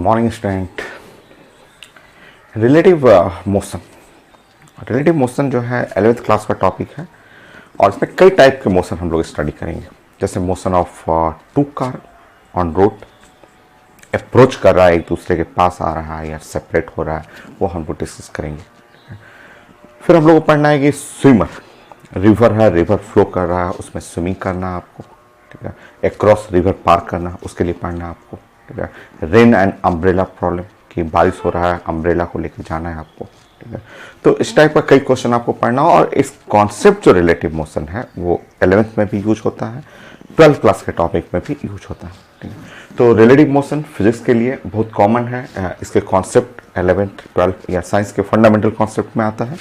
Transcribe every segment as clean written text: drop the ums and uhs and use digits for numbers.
Morning student. Relative motion, relative motion जो है 11th class का टॉपिक है और इसमें कई टाइप के मोशन हम लोग स्टडी करेंगे। जैसे motion of two car on road, approach कर रहा है, एक दूसरे के पास आ रहा है या सेपरेट हो रहा है, वो हम लोग डिस्कस करेंगे। फिर हम लोग को पढ़ना है कि स्विमर, रिवर है, रिवर फ्लो कर रहा है, उसमें स्विमिंग करना है आपको, ठीक है। एक्रॉस रिवर पार करना, उसके लिए पढ़ना है आपको, ठीक है। रेन एंड अम्ब्रेला प्रॉब्लम, कि बारिश हो रहा है, अम्ब्रेला को लेकर जाना है आपको, ठीक है। तो इस टाइप का कई क्वेश्चन आपको पढ़ना हो और इस कॉन्सेप्ट जो रिलेटिव मोशन है वो 11th में भी यूज होता है, 12th क्लास के टॉपिक में भी यूज होता है, ठीक है। तो रिलेटिव मोशन फिजिक्स के लिए बहुत कॉमन है, इसके कॉन्सेप्ट 11th 12th या साइंस के फंडामेंटल कॉन्सेप्ट में आता है।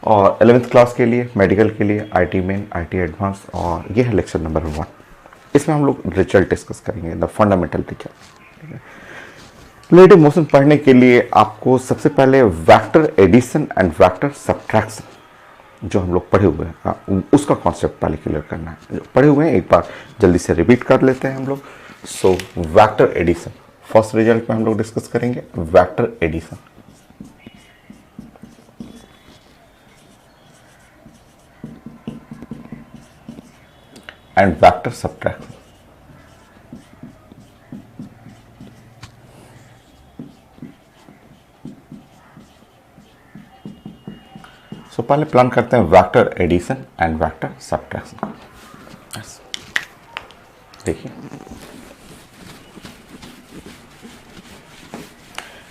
और 11th क्लास के लिए, मेडिकल के लिए आईटी मेन, आईटी एडवांस, और ये है लेक्चर नंबर 1। इसमें हम लोग रिजल्ट डिस्कस करेंगे, the fundamental result. Relative motion पढ़ने के लिए आपको सबसे पहले vector addition and vector subtraction जो हम लोग पढ़े हुए हैं उसका कॉन्सेप्ट पहले क्लियर करना है। जो पढ़े हुए हैं एक बार जल्दी से रिपीट कर लेते हैं हम लोग। So vector addition first result में हम लोग डिस्कस करेंगे, vector addition. And vector subtraction. So पहले प्लान करते हैं vector addition and vector subtraction. देखिए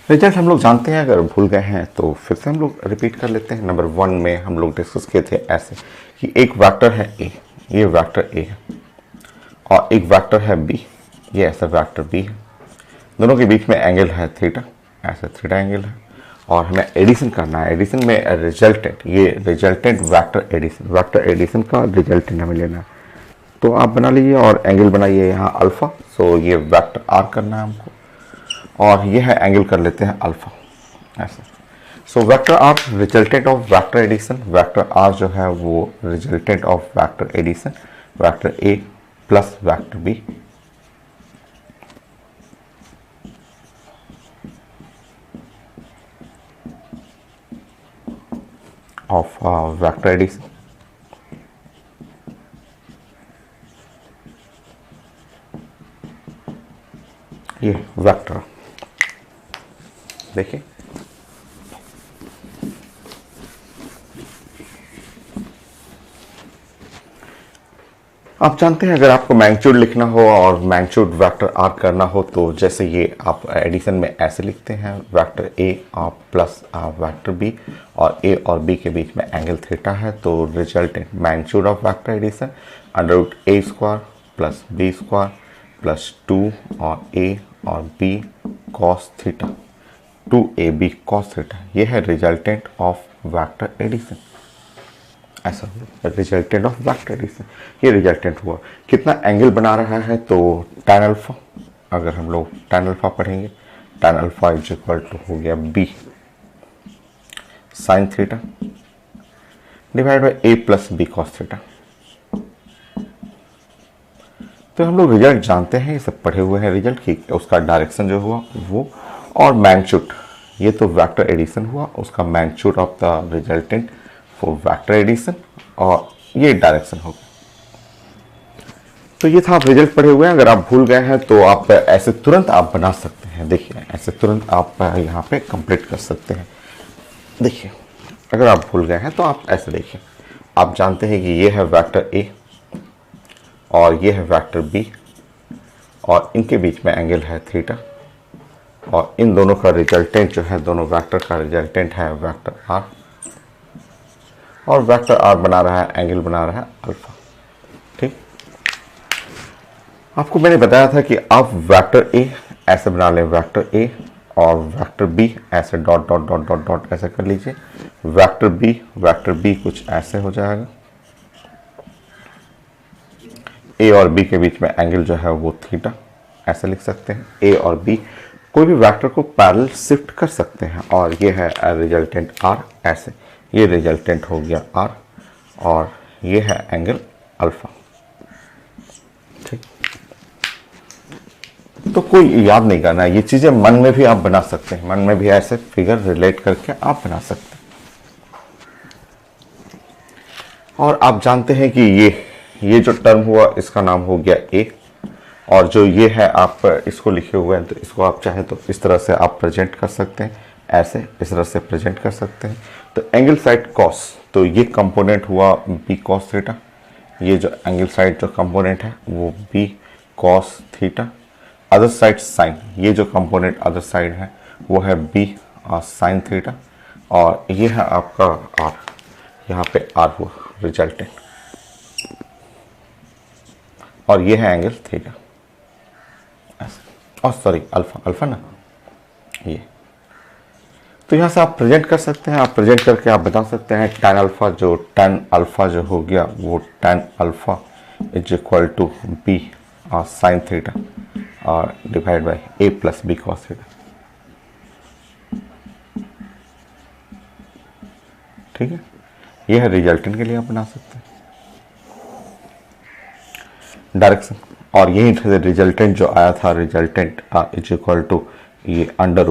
रिजल्ट हम लोग जानते हैं, अगर भूल गए हैं तो फिर से हम लोग रिपीट कर लेते हैं। नंबर 1 में हम लोग डिस्कस किए थे ऐसे कि एक वेक्टर है ए, ये वेक्टर ए है, और एक वेक्टर है बी, ये ऐसा वेक्टर बी है। दोनों के बीच में एंगल है थीटा, ऐसा थीटा एंगल है, और हमें एडिशन करना है। एडिशन में रिजल्टेंट, ये रिजल्टेंट वेक्टर एडिशन का रिजल्टेंट हमें लेना है। तो आप बना लीजिए और एंगल बनाइए यहाँ अल्फा। सो ये वेक्टर आर करना है हमको, और ये है एंगल कर लेते हैं अल्फा, ऐसा। So vector R resultant of vector addition, vector R जो है वो resultant of vector addition, vector A plus vector B. Of vector addition. ये वेक्टर देखिए, आप जानते हैं अगर आपको मैग्नीट्यूड लिखना हो और मैग्नीट्यूड वेक्टर आर करना हो तो जैसे ये आप एडिशन में ऐसे लिखते हैं, वेक्टर ए और प्लस वेक्टर बी, और ए और बी के बीच में एंगल थीटा है, तो resultant magnitude of vector addition under root A square plus B square plus 2 और ए और B cos theta, 2ab cos theta. ये है रिजल्टेंट ऑफ वेक्टर एडिशन, ऐसा रिजल्टेंट ऑफ वेक्टर एडिशन। ये रिजल्टेंट हुआ, कितना एंगल बना रहा है तो tan अल्फा, अगर हम लोग tan अल्फा पढ़ेंगे, tan alpha is equal to हो गया b sine theta divide by a plus B cos theta. तो हम लोग रिजल्ट जानते हैं, ये सब पढ़े हुए हैं रिजल्ट की, उसका डायरेक्शन जो हुआ वो, और मैग्नीट्यूड, ये तो वेक्टर एडिशन हुआ, उसका magnitude of the resultant for vector addition, और ये डायरेक्शन होगा। तो ये था, आप रिजल्ट पढ़े हुए हैं। अगर आप भूल गए हैं तो आप ऐसे तुरंत आप बना सकते हैं। देखिए ऐसे तुरंत आप यहाँ पे कंप्लीट कर सकते हैं। देखिए अगर आप भूल गए हैं तो आप ऐसे देखिए, आप जानते हैं कि ये है वेक्टर ए और ये है वेक्टर बी, और इनके बीच में एंगल है थीटा, और इन दोनों का रिजल्टेंट जो है, दोनों वेक्टर का रिजल्टेंट है वेक्टर आर, और वेक्टर आर बना रहा है, एंगल बना रहा है अल्फा, ठीक। आपको मैंने बताया था कि आप वेक्टर ए ऐसे बना लें, वेक्टर ए, और वेक्टर बी ऐसे dot dot dot dot dot ऐसे कर लीजिए। वेक्टर बी कुछ ऐसे हो जाएगा, ए और बी के बीच में एंगल जो है वो थीटा, ऐसे लिख सकते हैं। ए और बी कोई भी वेक्टर को पैरेलल शिफ्ट कर सकते हैं, और ये है रिजल्टेंट आर, ऐसे ये रिजल्टेंट हो गया आर, और ये है एंगल अल्फा, ठीक। तो कोई याद नहीं करना है, ये चीजें मन में भी आप बना सकते हैं, मन में भी ऐसे फिगर रिलेट करके आप बना सकते हैं। और आप जानते हैं कि ये जो टर्म हुआ इसका नाम हो गया ए, और जो ये है आप इसको लिखे हुए हैं, तो इसको आप चाहें तो इस तरह से आप प्रेजेंट कर सकते हैं, ऐसे इस तरह से प्रेजेंट कर सकते हैं। तो एंगल साइड कॉस, तो ये कंपोनेंट हुआ बी कॉस थीटा, ये जो एंगल साइड जो कंपोनेंट है वो B cos theta. Other side sine, ये जो कंपोनेंट अदर साइड है वो है बी साइन थीटा, और ये है आपका आर, यहाँ पे आर हुआ रिजल्टेंट, और ये है एंगल थीटा, और सॉरी अल्फा ना ये। तो यहाँ से आप प्रेजेंट कर सकते हैं, आप प्रेजेंट करके आप बता सकते हैं tan अल्फा जो हो गया वो tan alpha is equal to B sine theta और divide by A plus B cos theta. ठीक है, ये है रिजल्टेंट के लिए आप बना सकते हैं डायरेक्शन। और यही रिजल्टेंट जो आया था, रिजल्टेंट इज इक्वल टू ये अंडर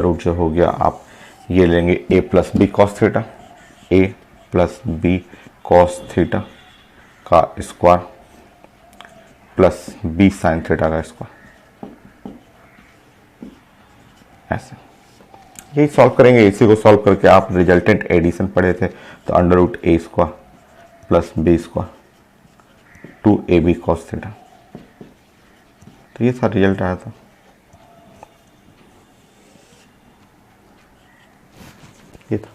रूट जो हो गया, आप ये लेंगे A plus B cos theta, A plus B cos theta का square plus B sine theta का स्क्वायर, ऐसे यही सॉल्व करेंगे। इसी को सॉल्व करके आप रिजल्टेंट एडिशन पढ़े थे, तो under root A square plus B square two A B cos theta, तो ये था रिजल्ट आया था। ये था,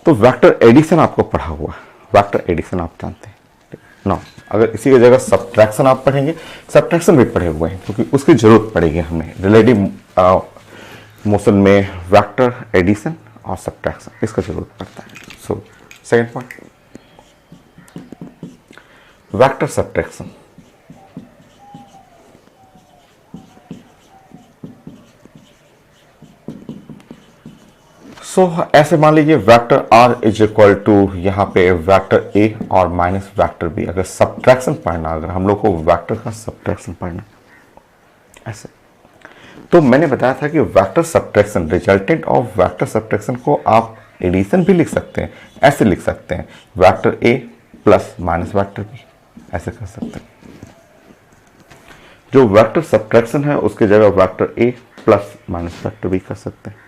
तो वेक्टर एडिशन आपको पढ़ा हुआ है, वेक्टर एडिशन आप जानते हैं ना। अगर इसी की जगह सब्ट्रैक्शन आप पढ़ेंगे, सब्ट्रैक्शन भी पढ़े हुए हैं क्योंकि उसकी जरूरत पड़ेगी हमें रिलेटिव मोशन में, वेक्टर एडिशन और सब्ट्रैक्शन इसका जरूरत पड़ता है। So second point, vector subtraction. ऐसे मान लीजिए vector R is equal to यहाँ पे वेक्टर ए और माइनस वेक्टर बी। अगर सब्ट्रैक्शन पढ़ना, अगर हम लोग को वेक्टर का सब्ट्रैक्शन पढ़ना ऐसे, तो मैंने बताया था कि vector subtraction, resultant of vector subtraction को आप एडिशन भी लिख सकते हैं, ऐसे लिख सकते हैं vector A plus minus vector B, ऐसे कर सकते हैं। जो वेक्टर सब्ट्रैक्शन है उसकी जगह vector A plus minus vector B कर सकते हैं।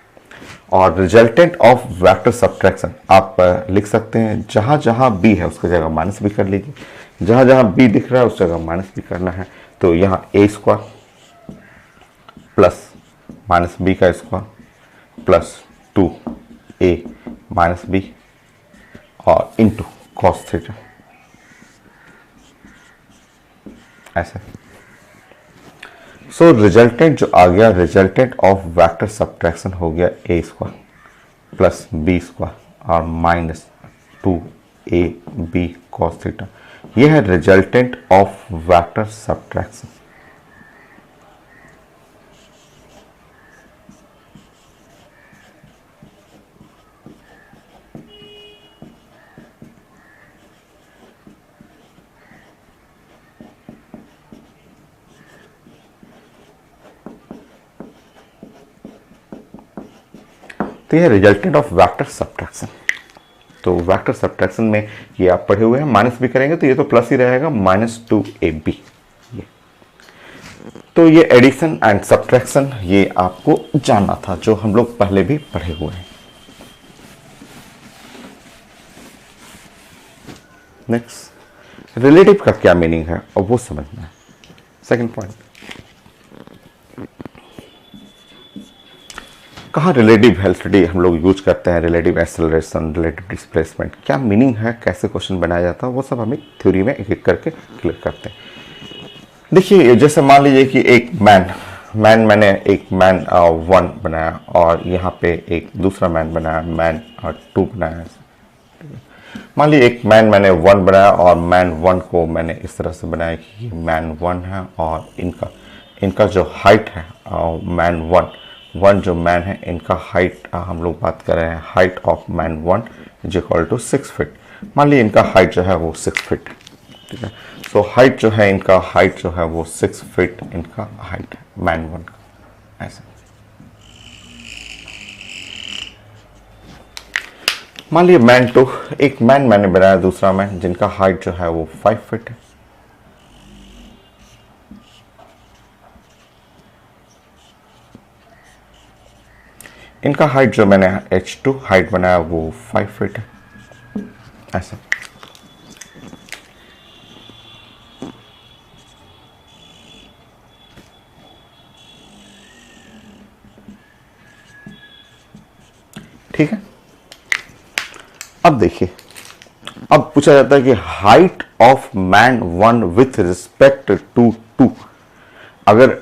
और रिजल्टेंट ऑफ वेक्टर सब्ट्रैक्शन आप लिख सकते हैं, जहां जहां बी है उसकी जगह माइनस बी कर लीजिए, जहां जहां बी दिख रहा है उस जगह माइनस बी करना है। तो यहाँ A square plus minus B का square plus 2a minus B और इंटू कॉस थीटा, ऐसे। सो रिजल्टेंट जो आ गया, रिजल्टेंट ऑफ वेक्टर सब्ट्रैक्शन हो गया ए स्क्वायर प्लस बी स्क्वायर और माइनस 2ab कॉस थीटा। यह है रिजल्टेंट ऑफ वेक्टर सब्ट्रैक्शन। तो यह रिजल्टेंट ऑफ वेक्टर सब्ट्रैक्शन। तो वेक्टर सब्ट्रैक्शन में ये आप पढ़े हुए हैं, माइनस भी करेंगे तो ये तो प्लस ही रहेगा, माइनस 2ab। तो ये एडिशन एंड सब्ट्रैक्शन ये आपको जानना था, जो हम लोग पहले भी पढ़े हुए हैं। नेक्स्ट, रिलेटिव का क्या मीनिंग है और वो समझना है। सेकंड पॉइंट, कहाँ रिलेटिव वेलोसिटी हम लोग यूज करते हैं, रिलेटिव एक्सेलरेशन, रिलेटिव डिस्प्लेसमेंट, क्या मीनिंग है, कैसे क्वेश्चन बनाया जाता है, वो सब हमें थ्योरी में एक एक करके क्लियर करते हैं। देखिए, जैसे मान लीजिए कि एक मैंने एक मैन 1 बनाया और यहाँ पे एक दूसरा मैन बनाया, मैन 2 बनाया। मान लीजिए एक मैंने 1 बनाया और मैन 1 को मैंने इस तरह से बनाया कि ये मैन 1 है और इनका जो हाइट है, मैन 1 जो मैन है, इनका हाइट हम लोग बात कर रहे हैं, height of man 1 is equal to 6 feet. मान लीजिए इनका हाइट जो है वो 6 फीट, ठीक है। सो हाइट जो है इनका, हाइट जो है वो 6 फीट इनका हाइट है मैन 1 का। ऐसा मान लीजिए मैन 2, एक मैन मैंने बनाया, दूसरा मैन जिनका हाइट जो है वो 5 फीट है। इनका हाइट जो मैंने H2 हाइट बनाया वो 5 फीट है। ऐसा ठीक है। अब देखिए, अब पूछा जाता है कि height of man 1 with respect to 2। अगर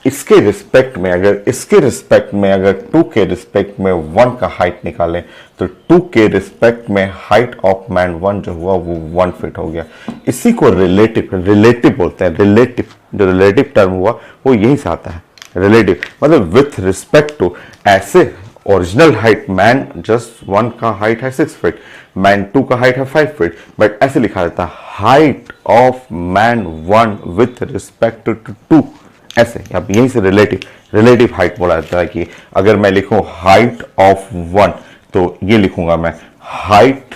इसके रिस्पेक्ट में, अगर इसके रिस्पेक्ट में, अगर 2 के रिस्पेक्ट में 1 का हाइट निकालें तो 2 के रिस्पेक्ट में हाइट ऑफ मैन 1 जो हुआ वो 1 फीट हो गया। इसी को रिलेटिव बोलते हैं। रिलेटिव, जो रिलेटिव टर्म हुआ वो यही से आता है। रिलेटिव मतलब विथ रिस्पेक्ट टू, ऐसे ओरिजिनल हाइट मैन जस्ट 1 का हाइट है 6 फीट, मैन 2 का हाइट है 5 फीट, बट ऐसे लिखा जाता है height of man 1 with respect to 2। ऐसे अब यहीं से रिलेटिव हाइट बोला जाता है कि अगर मैं लिखूं हाइट ऑफ 1 तो ये लिखूंगा मैं height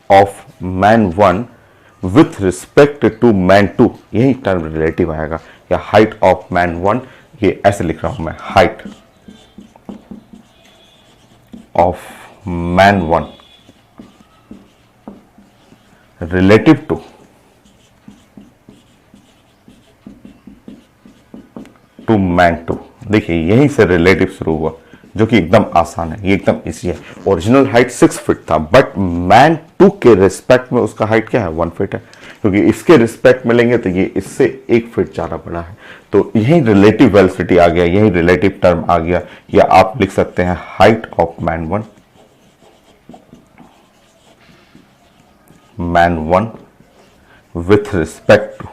of man 1 with respect to man 2, यही टर्म रिलेटिव आएगा। या हाइट ऑफ मैन 1, ये ऐसे लिख रहा हूं मैं, height of man 1 relative to man 2। देखिए यहीं से रिलेटिव शुरू हुआ, जो कि एकदम आसान है, ये एकदम इजी है। ओरिजिनल हाइट 6 फीट था, बट मैन 2 के रिस्पेक्ट में उसका हाइट क्या है, 1 फीट है, क्योंकि इसके रिस्पेक्ट में लेंगे तो ये इससे 1 फीट ज्यादा बड़ा है। तो यही रिलेटिव वेलोसिटी आ गया, यही रिलेटिव टर्म आ गया। या आप लिख सकते हैं height of man 1 with respect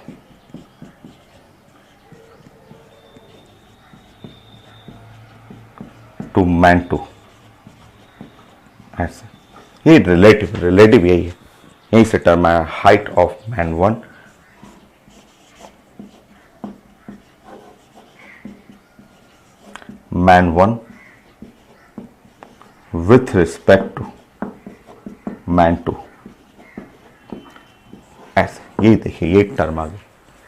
to man 2। ऐसे ये रिलेटिव यही है, यही से टर्म आया height of man 1 with respect to man 2। ऐसे यही देखिए, ये एक टर्म आ गई,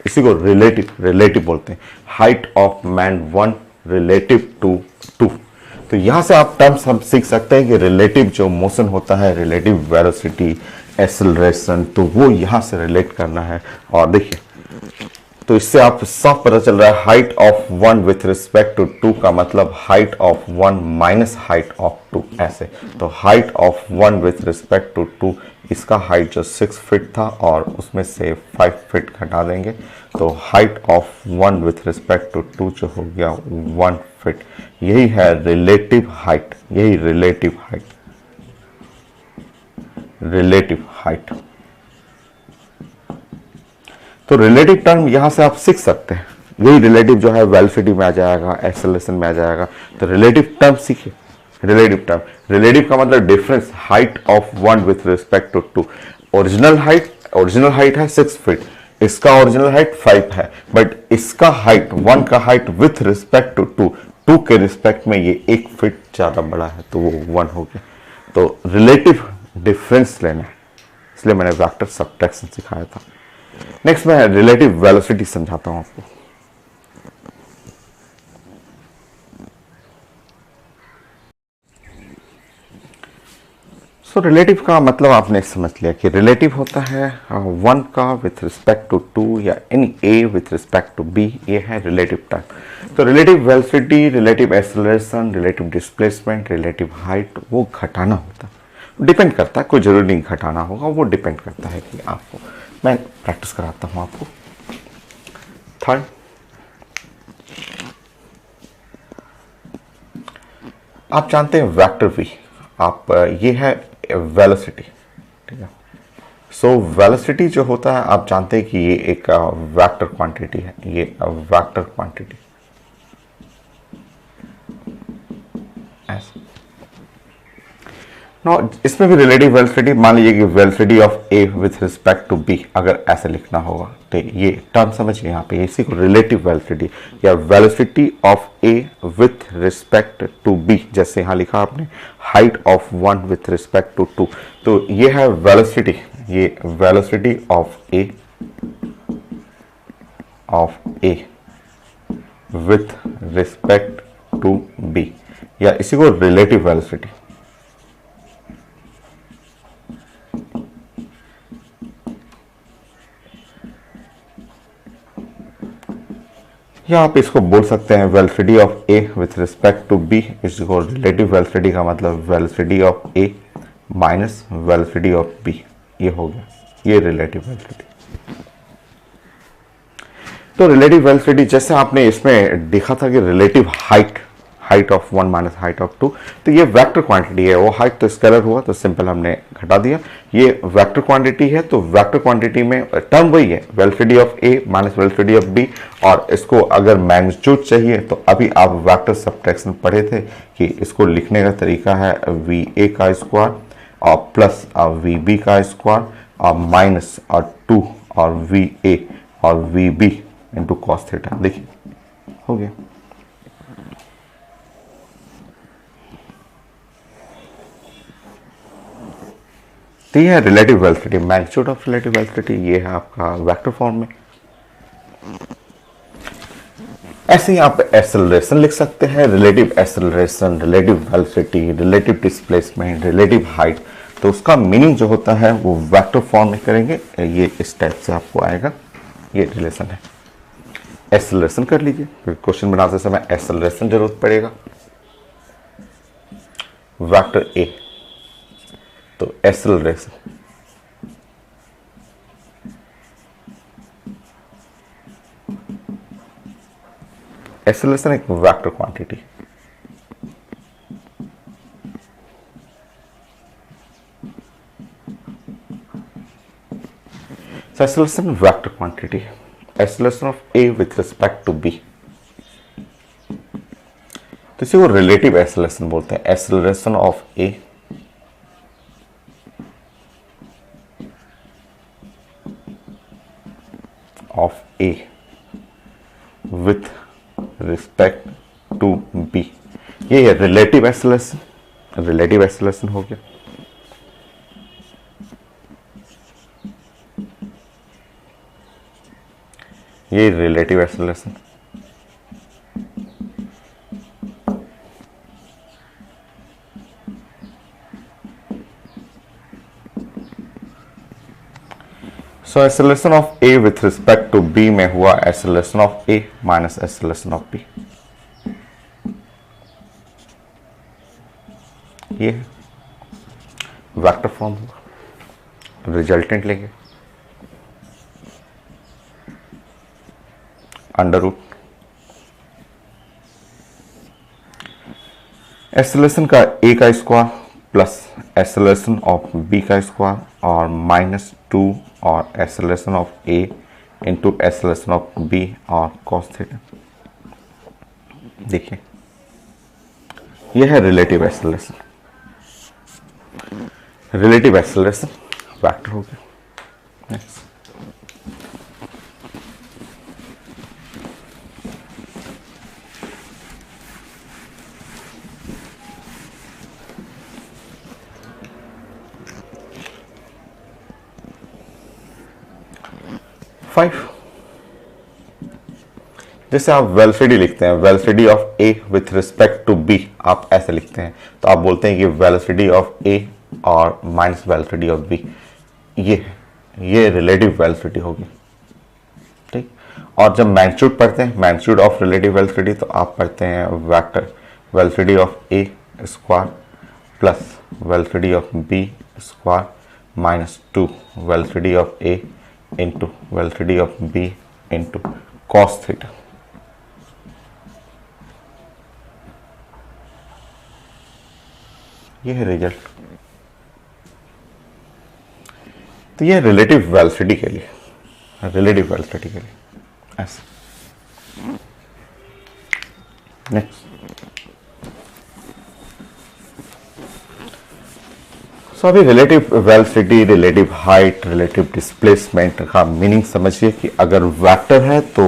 इसी को रिलेटिव बोलते हैं। Height of man 1 relative to 2। तो यहां से आप टर्म्स हम सीख सकते हैं कि रिलेटिव जो मोशन होता है, रिलेटिव वेलोसिटी, एक्सेलरेशन, तो वो यहां से रिलेट करना है। और देखिए, तो इससे आप साफ पता चल रहा है height of 1 with respect to 2 का मतलब height of 1 minus height of 2। ऐसे तो height of 1 with respect to 2, इसका हाइट जो 6 फीट था और उसमें से 5 फीट घटा देंगे, तो height of 1 with respect to 2 जो हो गया 1 फीट। यही है रिलेटिव हाइट, यही रिलेटिव हाइट। तो रिलेटिव टर्म यहां से आप सीख सकते हैं। यही रिलेटिव जो है वेलोसिटी में आ जाएगा, एक्सेलरेशन में आ जाएगा। तो रिलेटिव टर्म सीखिए। रिलेटिव का मतलब difference, height of 1 with respect to 2। Original height है 6 फीट, इसका ओरिजिनल हाइट 5 है, बट इसका हाइट 1 का हाइट विथ रिस्पेक्ट टू 2 के रिस्पेक्ट में ये 1 फीट ज्यादा बड़ा है, तो वो 1 हो गया। तो रिलेटिव डिफरेंस लेना है, इसलिए मैंने वेक्टर सबट्रैक्शन सिखाया था। नेक्स्ट मैं रिलेटिव वेलोसिटी समझाता हूं आपको। सो रिलेटिव का मतलब आपने समझ लिया कि रिलेटिव होता है 1 का विथ रिस्पेक्ट टू 2 या any A with respect to B, ये है रिलेटिव टर्म। तो relative velocity, relative acceleration, relative displacement, relative height, वो घटाना होता है, डिपेंड करता है, कोई जरूरी नहीं घटाना होगा, वो डिपेंड करता है कि आपको। मैं प्रैक्टिस कराता हूं आपको। थर्ड, आप जानते हैं वेक्टर वी, आप ये है वेलोसिटी, ठीक है। सो वेलोसिटी जो होता है आप जानते हैं कि ये एक वेक्टर क्वांटिटी है, ये वेक्टर क्वांटिटी ऐसे। नो इसमें भी रिलेटिव वेलोसिटी, मान लीजिए कि velocity of A with respect to B, अगर ऐसे लिखना होगा तो ये टर्म समझिए यहाँ पे, इसी को रिलेटिव वेलोसिटी या velocity of A with respect to B, जैसे यहाँ लिखा आपने height of one with respect to two, तो ये है वेलोसिटी, ये velocity of A with respect to B, या इसी को रिलेटिव वेलोसिटी। या आप इसको बोल सकते हैं velocity of A with respect to B, इसको रिलेटिव वेलोसिटी का मतलब velocity of A minus velocity of B, ये हो गया, ये रिलेटिव वेलोसिटी। तो रिलेटिव वेलोसिटी जैसे आपने इसमें देखा था कि relative height of one minus height of two, तो ये वेक्टर क्वांटिटी है, वो हाइट तो स्केलर हुआ तो सिंपल हमने घटा दिया, ये वेक्टर क्वांटिटी है, तो वेक्टर क्वांटिटी में टर्म वही है velocity of A minus velocity of B, और इसको अगर मैग्नीट्यूड चाहिए तो अभी आप वेक्टर सबट्रैक्शन पढ़े थे कि इसको लिखने का तरीका है वी ए का स्क्वायर और प्लस वी बी का स्क्वायर और माइनस और 2 और वी ए और V B into cos theta. देखिए हो गया। तो ये है relative velocity, magnitude of relative velocity, ये है आपका वेक्टर फॉर्म में। ऐसे ही आप एक्सेलरेशन लिख सकते हैं, relative acceleration, relative velocity, relative displacement, relative height, तो उसका मीनिंग जो होता है वो वेक्टर फॉर्म में करेंगे, ये इस टाइप से आपको आएगा, ये रिलेशन है। एक्सेलरेशन कर लीजिए, फिर क्वेश्चन बनाते समय एक्सेलरेशन जरूरत पड़ेगा, वेक्टर ए, तो एक्सेलरेशन एक vector quantity, acceleration vector quantity, acceleration of A with respect to B, तो इसी को रिलेटिव एक्सेलरेशन बोलते हैं, acceleration of A with respect to B, ये है रिलेटिव एक्सेलरेशन, रिलेटिव एक्सेलरेशन हो गया। ये relative acceleration, so acceleration of A with respect to B में हुआ acceleration of A minus acceleration of B, ये वेक्टर फॉर्म होगा, रिजल्टेंट लेंगे अंडर रूट एक्सेलरेशन का ए का square plus acceleration of B का स्क्वायर और माइनस 2 और acceleration of A into acceleration of B और कॉस थीटा। देखिए यह है relative acceleration, relative acceleration vector हो गया। नेक्स्ट 5, जैसे आप वेलोसिटी लिखते हैं, velocity of A with respect to B आप ऐसे लिखते हैं, तो आप बोलते हैं कि वेलोसिटी ऑफ ए और माइनस वेलोसिटी ऑफ बी, ये रिलेटिव वेलोसिटी होगी, ठीक। और जब मैग्नीट्यूड पढ़ते हैं, मैग्नीट्यूड ऑफ रिलेटिव वेलोसिटी, तो आप पढ़ते हैं vector velocity of A square plus velocity of B square minus 2 velocity of A into velocity of B into cos theta. ये है रिजल्ट। तो ये रिलेटिव वेलोसिटी के लिए, रिलेटिव वेलोसिटी के लिए ऐसे। नेक्स्ट सो अभी relative velocity, relative height, relative displacement का मीनिंग समझिए कि अगर वेक्टर है तो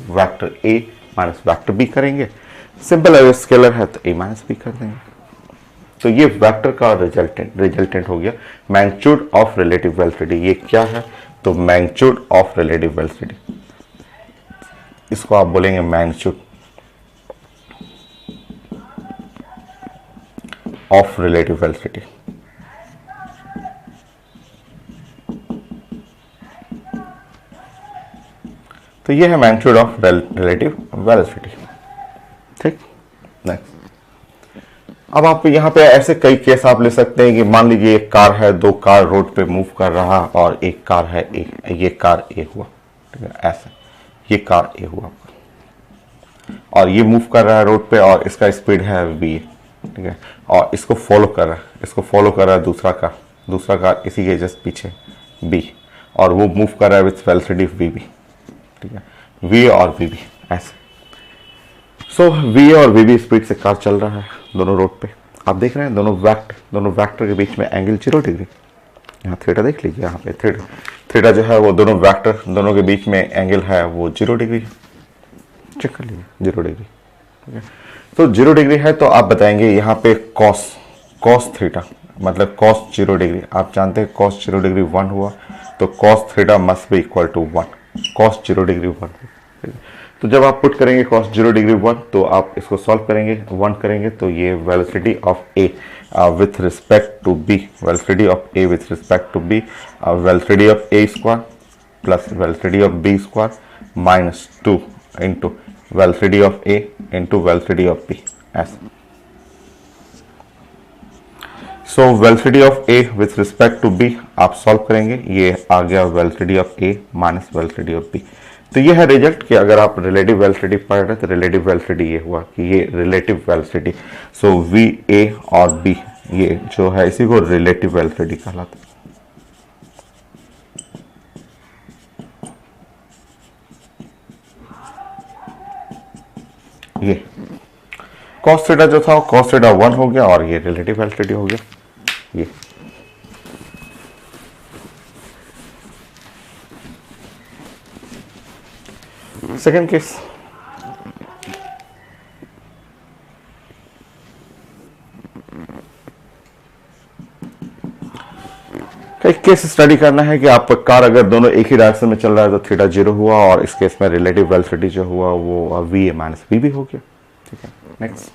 vector A minus vector B करेंगे, सिंपल अगर स्केलर है तो ए माइनस बी कर देंगे। तो ये वेक्टर का रिजल्टेंट हो गया मैग्नीट्यूड ऑफ रिलेटिव वेलोसिटी। ये क्या है? तो मैग्नीट्यूड ऑफ रिलेटिव वेलोसिटी, इसको आप बोलेंगे मैग्नीट्यूड ऑफ रिलेटिव वेलोसिटी। तो ये है मैग्नीट्यूड ऑफ रिलेटिव वेलोसिटी। ठीक, नेक्स्ट। अब आप यहाँ पे ऐसे कई केस आप ले सकते हैं कि मान लीजिए एक कार है, दो कार रोड पे मूव कर रहा और एक कार है ए, ये कार ए हुआ, ठीक है, ऐसा ये कार ए हुआ और ये मूव कर रहा है रोड पे और इसका स्पीड है वी, ठीक है, और इसको फॉलो कर रहा है, दूसरा कार इसी के जस्ट पीछे बी, और वो मूव कर रहा है विथ वेलोसिटी वी बी, ठीक है, वी और वी बी ऐसे। सो वी और वी बी स्पीड से कार चल रहा है दोनों रोड पे। आप देख रहे हैं दोनों वेक्टर के बीच में एंगल 0 डिग्री, यहाँ थीटा देख लीजिए, यहाँ पे थीटा जो है वो दोनों वेक्टर दोनों के बीच में एंगल है वो 0 डिग्री, चेक कर लीजिए 0 डिग्री, ठीक है। तो 0 डिग्री है तो आप बताएंगे यहाँ पे कॉस थीटा मतलब कॉस 0 डिग्री, आप जानते हैं कॉस 0 डिग्री 1 हुआ, तो cos theta must be equal to 1, cos 0 degree 1। तो जब आप पुट करेंगे cos 0 डिग्री 1 तो आप इसको सॉल्व करेंगे 1 करेंगे तो ये velocity of A with respect to B, velocity of A with respect to B, velocity of A square plus velocity of B square minus 2 into velocity of A into velocity of B ऐसा। So velocity of A with respect to B आप solve करेंगे, ये आ गया velocity of A minus velocity of B. तो ये है result कि अगर आप रिलेटिव वेलोसिटी पढ़ रहे तो रिलेटिव वेलोसिटी ये हुआ कि ये relative velocity, so V A और बी ये जो है इसी को रिलेटिव वेलोसिटी कहलाता है। ये cos थीटा जो था cos थीटा 1 हो गया और ये रिलेटिव वेलोसिटी हो गया। ये सेकेंड केस, एक केस स्टडी करना है कि आप कार अगर दोनों एक ही डायरेक्शन में चल रहा है तो थीटा 0 हुआ और इस केस में रिलेटिव वेलोसिटी जो हुआ वो वी ए माइनस वी भी हो गया, ठीक है। नेक्स्ट,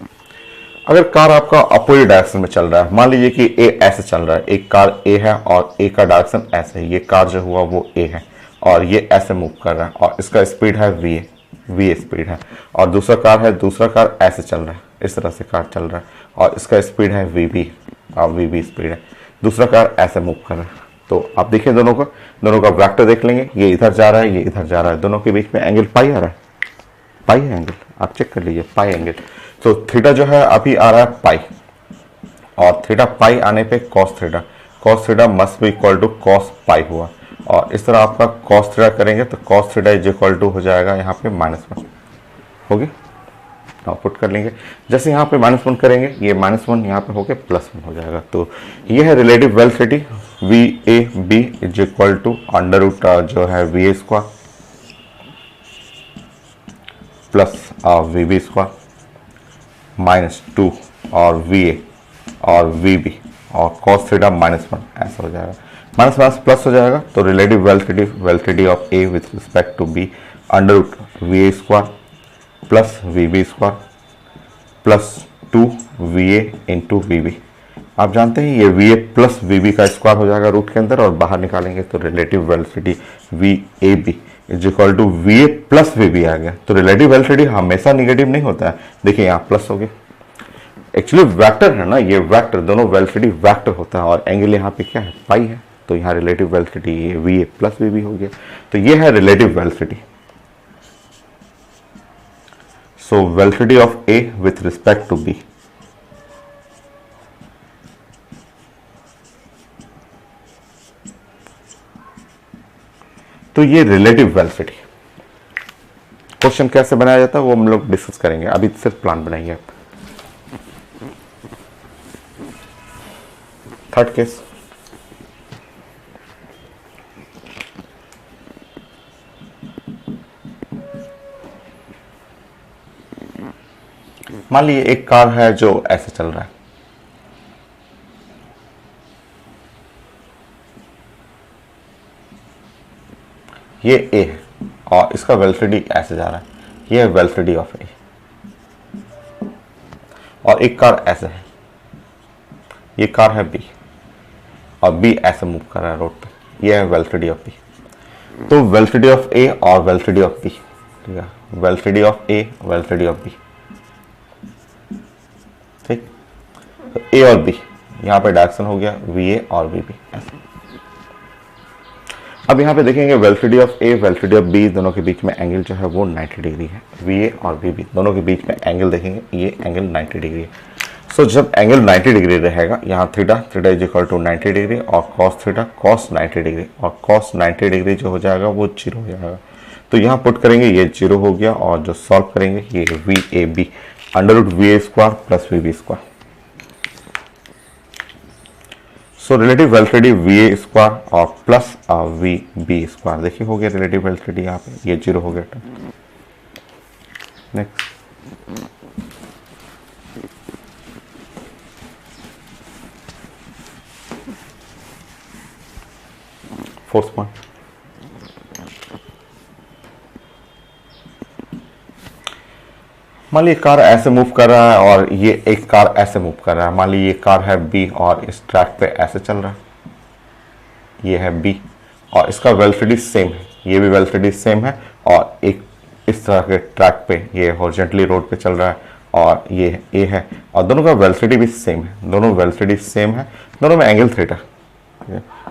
अगर कार आपका अपोजिट डायरेक्शन में चल रहा है, मान लीजिए कि ए ऐसे चल रहा है, एक कार ए है और ए का डायरेक्शन ऐसे है, ये कार जो हुआ वो ए है और ये ऐसे मूव कर रहा है और इसका स्पीड है वी स्पीड है, और दूसरा कार ऐसे चल रहा है, इस तरह से कार चल रहा है और इसका स्पीड है वी बी स्पीड है, दूसरा कार ऐसे मूव कर रहा है। तो आप देखिए दोनों का वेक्टर देख लेंगे, ये इधर जा रहा है, ये इधर जा रहा है, दोनों के बीच में एंगल पाई आ रहा है, पाई है एंगल, आप चेक कर लीजिए पाई एंगल। तो थीटा जो है अभी आ रहा है पाई, और थीटा पाई आने पे cos theta must be equal to cos pi हुआ, और इस तरह आपका कॉस थीटा करेंगे तो cos theta is equal to हो जाएगा यहाँ पे -1 हो गया, पुट कर लेंगे। जैसे यहाँ पे -1 करेंगे ये -1 यहाँ पे हो गया +1 हो जाएगा। तो ये है relative velocity V A B is equal to under root जो है V A square plus V B square -2 और वी ए और वी बी और cos थीटा -1 ऐसा हो जाएगा, माइनस प्लस हो जाएगा। तो relative velocity of A with respect to B under root V A square plus V B square plus 2 V A into V B. आप जानते हैं ये V A plus V B का स्क्वायर हो जाएगा रूट के अंदर, और बाहर निकालेंगे तो relative velocity V A B is equal to V A plus V B आ गया। तो रिलेटिव वेलोसिटी हमेशा निगेटिव नहीं होता है, देखिए यहाँ प्लस हो गया, एक्चुअली वेक्टर है ना, ये वेक्टर दोनों वेलोसिटी वेक्टर होता है और एंगल यहाँ पे क्या है पाई है, तो यहाँ रिलेटिव वेलोसिटी ये V A plus V B हो गया। तो ये है relative velocity. So velocity of A with respect to B, तो ये रिलेटिव वेलोसिटी। क्वेश्चन कैसे बनाया जाता है वो हम लोग डिस्कस करेंगे, अभी सिर्फ प्लान बनाइए आप। थर्ड केस, मान लीजिए एक कार है जो ऐसे चल रहा है, ये ए है और इसका वेलोसिटी ऐसे जा रहा है, ये है वेलोसिटी ऑफ ए। और एक कार ऐसे है, ये कार है बी और बी ऐसे मूव कर रहा है रोड पे, ये है वेलोसिटी ऑफ बी। तो वेलोसिटी ऑफ ए और वेलोसिटी ऑफ बी, ठीक है, velocity of A velocity of B, ठीक। तो ए और बी यहाँ पे डायरेक्शन हो गया वी ए और वी बी ऐसे। अब यहाँ पे देखेंगे velocity of A velocity of B दोनों के बीच में एंगल जो है वो 90 डिग्री है। वी ए और वी बी दोनों के बीच में एंगल देखेंगे, ये एंगल 90 डिग्री है। सो जब एंगल 90 डिग्री रहेगा, यहाँ theta is equal to 90 degree और कॉस थीटा कॉस 90 डिग्री, और कॉस 90 डिग्री जो हो जाएगा वो 0 हो जाएगा। तो यहाँ पुट करेंगे, ये 0 हो गया, और जो सॉल्व करेंगे ये V A B under root V A square plus V B square. So relative velocity V A square और प्लस वी बी स्क्वायर, देखिए हो गया रिलेटिव वेलोसिटी, यहाँ पे ये 0 हो गया। नेक्स्ट फोर्थ पॉइंट, मान लीजिए कार ऐसे मूव कर रहा है और ये एक कार ऐसे मूव कर रहा है। मान लीजिए ये कार है बी और इस ट्रैक पे ऐसे चल रहा है, ये है बी और इसका वेलोसिटी सेम है, ये भी वेलोसिटी सेम है, और एक इस तरह के ट्रैक पे ये हॉरिजॉन्टली रोड पे चल रहा है और ये ए है, और दोनों का वेलोसिटी भी सेम है, दोनों वेलोसिटी सेम है, दोनों में एंगल थीटा,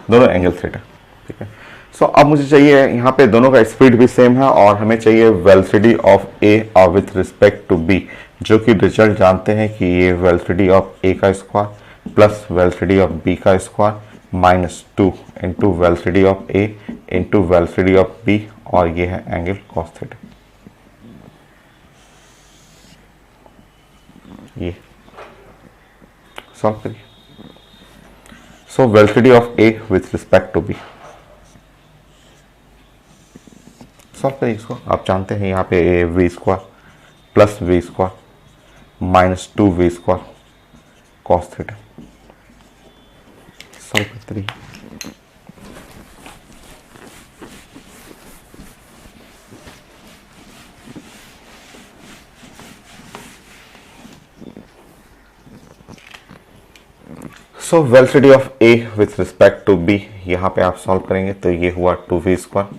दोनों एंगल थीटा, ठीक है। सो अब मुझे चाहिए यहाँ पे दोनों का स्पीड भी सेम है और हमें चाहिए वेलोसिटी ऑफ ए और विथ रिस्पेक्ट टू बी, जो कि रिजल्ट जानते हैं कि ये वेलोसिटी ऑफ ए का square plus velocity of B का square minus 2 into velocity of A into velocity of B, और ये है एंगल कॉस थीटा। ये सॉल्व करिए। So velocity of A with respect to B, solve करिए इसको। आप जानते हैं यहाँ पे A V square plus V square minus 2 V square cos theta, solve करते रहिए। So velocity of A with respect to B, यहाँ पे आप सॉल्व करेंगे तो ये हुआ 2v square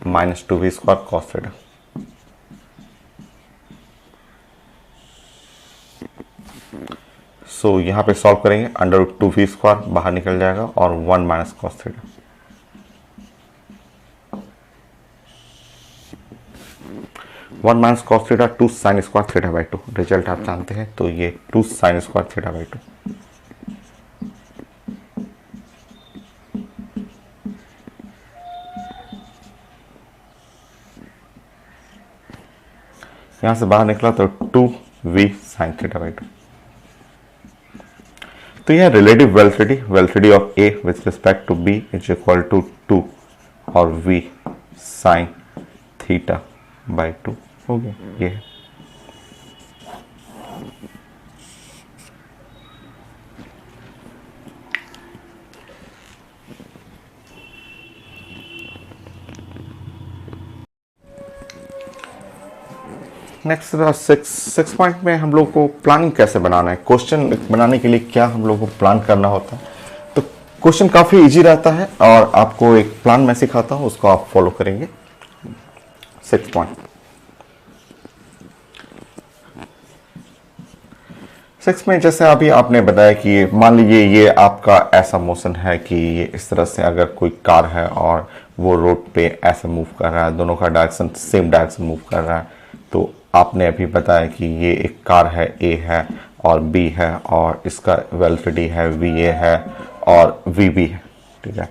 minus 2v square cos theta. So यहाँ पे सॉल्व करेंगे, अंडर रूट 2v स्क्वायर बाहर निकल जाएगा और 1 minus cos theta. One minus cos theta 2 sine square theta by 2, result आप जानते हैं, तो ये 2 साइन स्क्वायर थीटा बाई 2। यहां से बाहर निकला तो 2v साइन थीटा बाई 2। तो यह relative velocity, velocity of A with respect to B is equal to 2 और v साइन थीटा बाई 2 हो गया। ये है नेक्स्ट। सिक्स पॉइंट में हम लोग को प्लानिंग कैसे बनाना है, क्वेश्चन बनाने के लिए क्या हम लोग को प्लान करना होता है। तो क्वेश्चन काफ़ी इजी रहता है और आपको एक प्लान मैं सिखाता हूँ, उसको आप फॉलो करेंगे। 6 पॉइंट 6 में जैसे अभी आपने बताया कि मान लीजिए ये आपका ऐसा मोशन है कि ये इस तरह से अगर कोई कार है और वो रोड पे ऐसे मूव कर रहा है, दोनों का डायरेक्शन सेम डायरेक्शन मूव कर रहा है, तो आपने अभी बताया कि ये एक कार है, ए है और बी है, और इसका वेलोसिटी है वी ए है और वी बी है, ठीक है।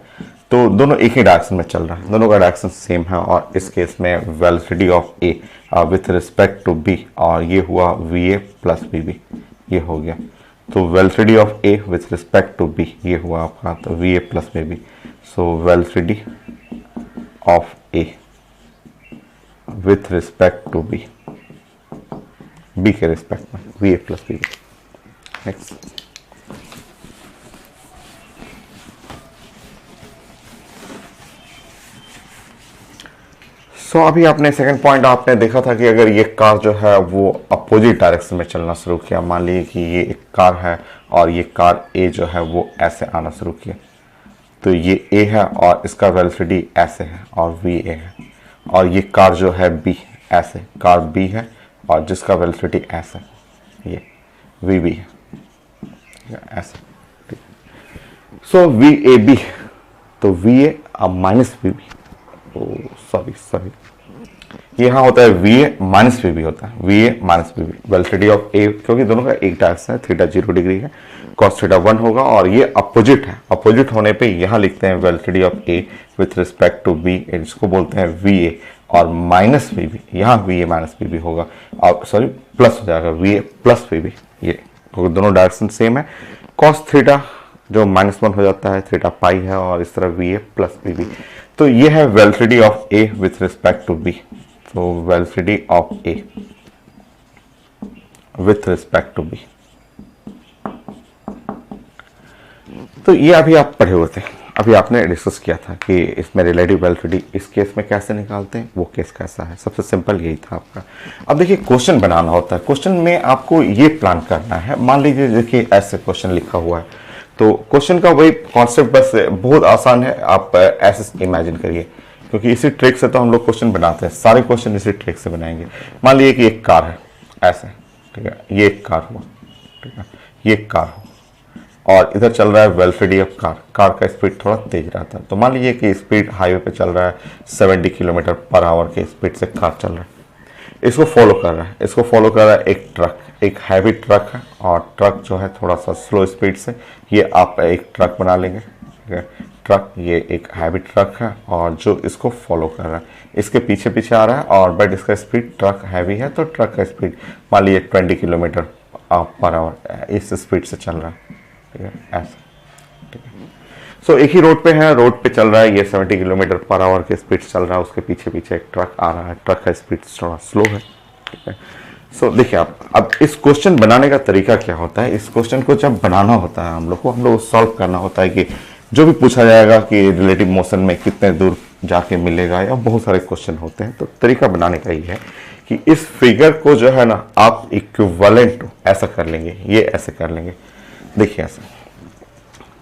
तो दोनों एक ही डायरेक्शन में चल रहा है, दोनों का डायरेक्शन सेम है, और इस केस में velocity of A with respect to B, और ये हुआ V A plus V B, ये हो गया। तो velocity of A with respect to B, ये हुआ आपका तो V A plus V B. So velocity of A with respect to B B के रिस्पेक्ट में, V A plus B. Next, so अभी आपने सेकंड पॉइंट आपने देखा था कि अगर ये कार जो है वो अपोजिट डायरेक्शन में चलना शुरू किया, मान लीजिए कि ये एक कार है और ये कार ए जो है वो ऐसे आना शुरू किया, तो ये ए है और इसका वेलोसिटी ऐसे है और वी ए है, और ये कार जो है बी ऐसे, कार बी है और जिसका वेलोसिटी ऐसे, ये वी बी है ऐसे। सो वी ए बी, तो वी ए अब माइनस वी बी, सॉरी यहाँ होता है V A minus V B होता है, V A minus V B, velocity of A, क्योंकि दोनों का एक डायरेक्शन है, थीटा 0 डिग्री है, कॉस थीटा 1 होगा, और ये अपोजिट है, अपोजिट होने पे यहाँ लिखते हैं velocity of A with respect to B, जिसको बोलते हैं वी ए, और माइनस वी बी, यहाँ V A minus V B होगा, और सॉरी प्लस हो जाएगा V A plus V B, ये क्योंकि दोनों डायरेक्शन सेम है, कॉस थीटा जो -1 हो जाता है, थीटा पाई है, और इस तरह V A plus V B. तो ये है velocity of A with respect to B, तो velocity of A with respect to B. तो ये अभी आप पढ़े हुए थे, अभी आपने डिस्कस किया था कि इसमें रिलेटिव वेलोसिटी इस केस में कैसे निकालते हैं, वो केस कैसा है, सबसे सिंपल यही था आपका। अब देखिए क्वेश्चन बनाना होता है, क्वेश्चन में आपको ये प्लान करना है, मान लीजिए देखिए ऐसे क्वेश्चन लिखा हुआ है, तो क्वेश्चन का वही कॉन्सेप्ट बस बहुत आसान है, आप ऐसे इमेजिन करिए, क्योंकि इसी ट्रिक से तो हम लोग क्वेश्चन बनाते हैं, सारे क्वेश्चन इसी ट्रिक से बनाएंगे। मान लीजिए कि एक कार है ऐसे, ठीक है, ये एक कार हुआ, ठीक है, ये एक कार हो और इधर चल रहा है वेलोसिटी ऑफ कार, कार का स्पीड थोड़ा तेज रहता है, तो मान लीजिए कि स्पीड हाईवे पे चल रहा है 70 किलोमीटर पर आवर के स्पीड से कार चल रहा है, इसको फॉलो कर रहा है, इसको फॉलो कर रहा है एक ट्रक, एक हैवी ट्रक है, और ट्रक जो है थोड़ा सा स्लो स्पीड से, ये आप एक ट्रक बना लेंगे, ठीक है, ट्रक, ये एक हैवी ट्रक है और जो इसको फॉलो कर रहा है, इसके पीछे पीछे आ रहा है, और बट इसका स्पीड, ट्रक हैवी है तो ट्रक का स्पीड मान लीजिए 20 किलोमीटर पर आवर इस स्पीड से चल रहा है, ठीक है, ऐसा, ठीक है। सो एक ही रोड पे है, रोड पे चल रहा है, ये 70 किलोमीटर पर आवर के स्पीड चल रहा है, उसके पीछे पीछे एक ट्रक आ रहा है, ट्रक का स्पीड थोड़ा स्लो है, ठीक है। सो देखिए आप, अब इस क्वेश्चन बनाने का तरीका क्या होता है, इस क्वेश्चन को जब बनाना होता है हम लोग सॉल्व करना होता है कि जो भी पूछा जाएगा कि रिलेटिव मोशन में कितने दूर जाके मिलेगा, या बहुत सारे क्वेश्चन होते हैं, तो तरीका बनाने का ही है कि इस फिगर को जो है ना आप इक्विवेलेंट ऐसा कर लेंगे, ये ऐसे कर लेंगे, देखिए ऐसा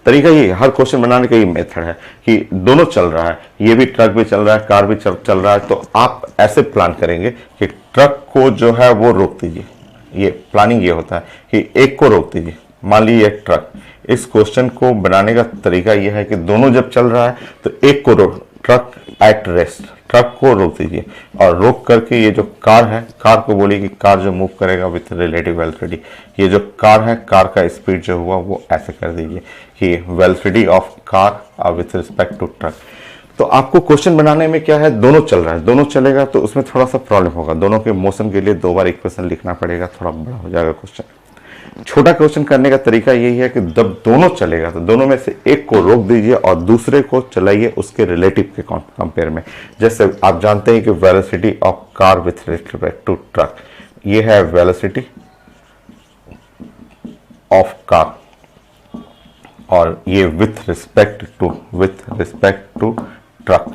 तरीका, ये हर क्वेश्चन बनाने का ये मेथड है कि दोनों चल रहा है, ये भी ट्रक भी चल रहा है, कार भी चल रहा है, तो आप ऐसे प्लान करेंगे कि ट्रक को जो है वो रोक दीजिए, ये प्लानिंग ये होता है कि एक को रोक दीजिए, मान लीजिए ट्रक, इस क्वेश्चन को बनाने का तरीका यह है कि दोनों जब चल रहा है तो एक को रोक, ट्रक एट रेस्ट, ट्रक को रोक दीजिए, और रोक करके ये जो कार है, कार को बोलिए कि कार जो मूव करेगा विथ रिलेटिव वेलोसिटी, ये जो कार है, कार का स्पीड जो हुआ वो ऐसे कर दीजिए कि velocity of car with respect to truck. तो आपको क्वेश्चन बनाने में क्या है, दोनों चल रहा है, दोनों चलेगा तो उसमें थोड़ा सा प्रॉब्लम होगा, दोनों के मोशन के लिए 2 बार इक्वेशन लिखना पड़ेगा, थोड़ा बड़ा हो जाएगा क्वेश्चन। छोटा क्वेश्चन करने का तरीका यही है कि जब दोनों चलेगा तो दोनों में से एक को रोक दीजिए और दूसरे को चलाइए उसके रिलेटिव के कंपेयर में। जैसे आप जानते हैं कि velocity of car with respect to truck, ये है वेलोसिटी ऑफ कार, और ये with respect to truck,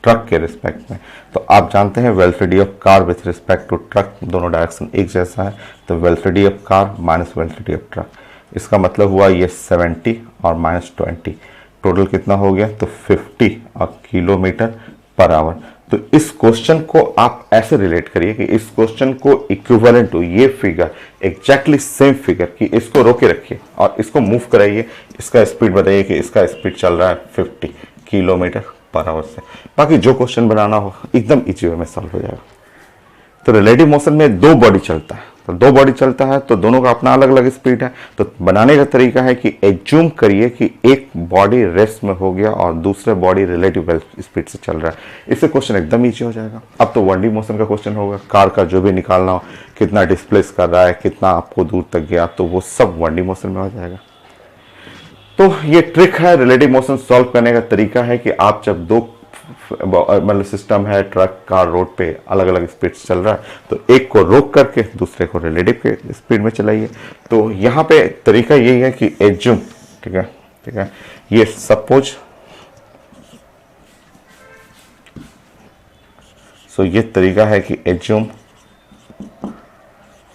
truck के रिस्पेक्ट में। तो आप जानते हैं velocity of car with respect to truck, दोनों डायरेक्शन एक जैसा है, तो velocity of car minus velocity of truck, इसका मतलब हुआ ये 70 और -20, टोटल कितना हो गया, तो 50 और किलोमीटर पर आवर। तो इस क्वेश्चन को आप ऐसे रिलेट करिए कि इस क्वेश्चन को इक्विवेलेंट टू ये फिगर, एग्जैक्टली सेम फिगर, कि इसको रोके रखिए और इसको मूव कराइए, इसका स्पीड बताइए कि इसका स्पीड चल रहा है 50 किलोमीटर पर आवर से। बाकी जो क्वेश्चन बनाना हो एकदम इजी वे में सॉल्व हो जाएगा। तो रिलेटिव मोशन में 2 बॉडी चलता है, तो 2 बॉडी चलता है तो दोनों का अपना अलग अलग स्पीड है। तो बनाने का तरीका है कि एज्यूम करिए कि एक बॉडी रेस्ट में हो गया और दूसरे बॉडी रिलेटिव स्पीड से चल रहा है, इससे क्वेश्चन एकदम इजी हो जाएगा। अब तो 1D मोशन का क्वेश्चन होगा, कार का जो भी निकालना हो, कितना डिस्प्लेस कर रहा है, कितना आपको दूर तक गया, तो वो सब 1D मोशन में हो जाएगा। तो ये ट्रिक है, रिलेटिव मोशन सॉल्व करने का तरीका है कि आप जब 2 मतलब सिस्टम है, ट्रक कार रोड पे अलग अलग स्पीड से चल रहा है, तो एक को रोक करके दूसरे को रिलेटिव के स्पीड में चलाइए। तो यहाँ पे तरीका यही है कि एज्यूम, ठीक है, ठीक है, ये सपोज, सो ये तरीका है कि assume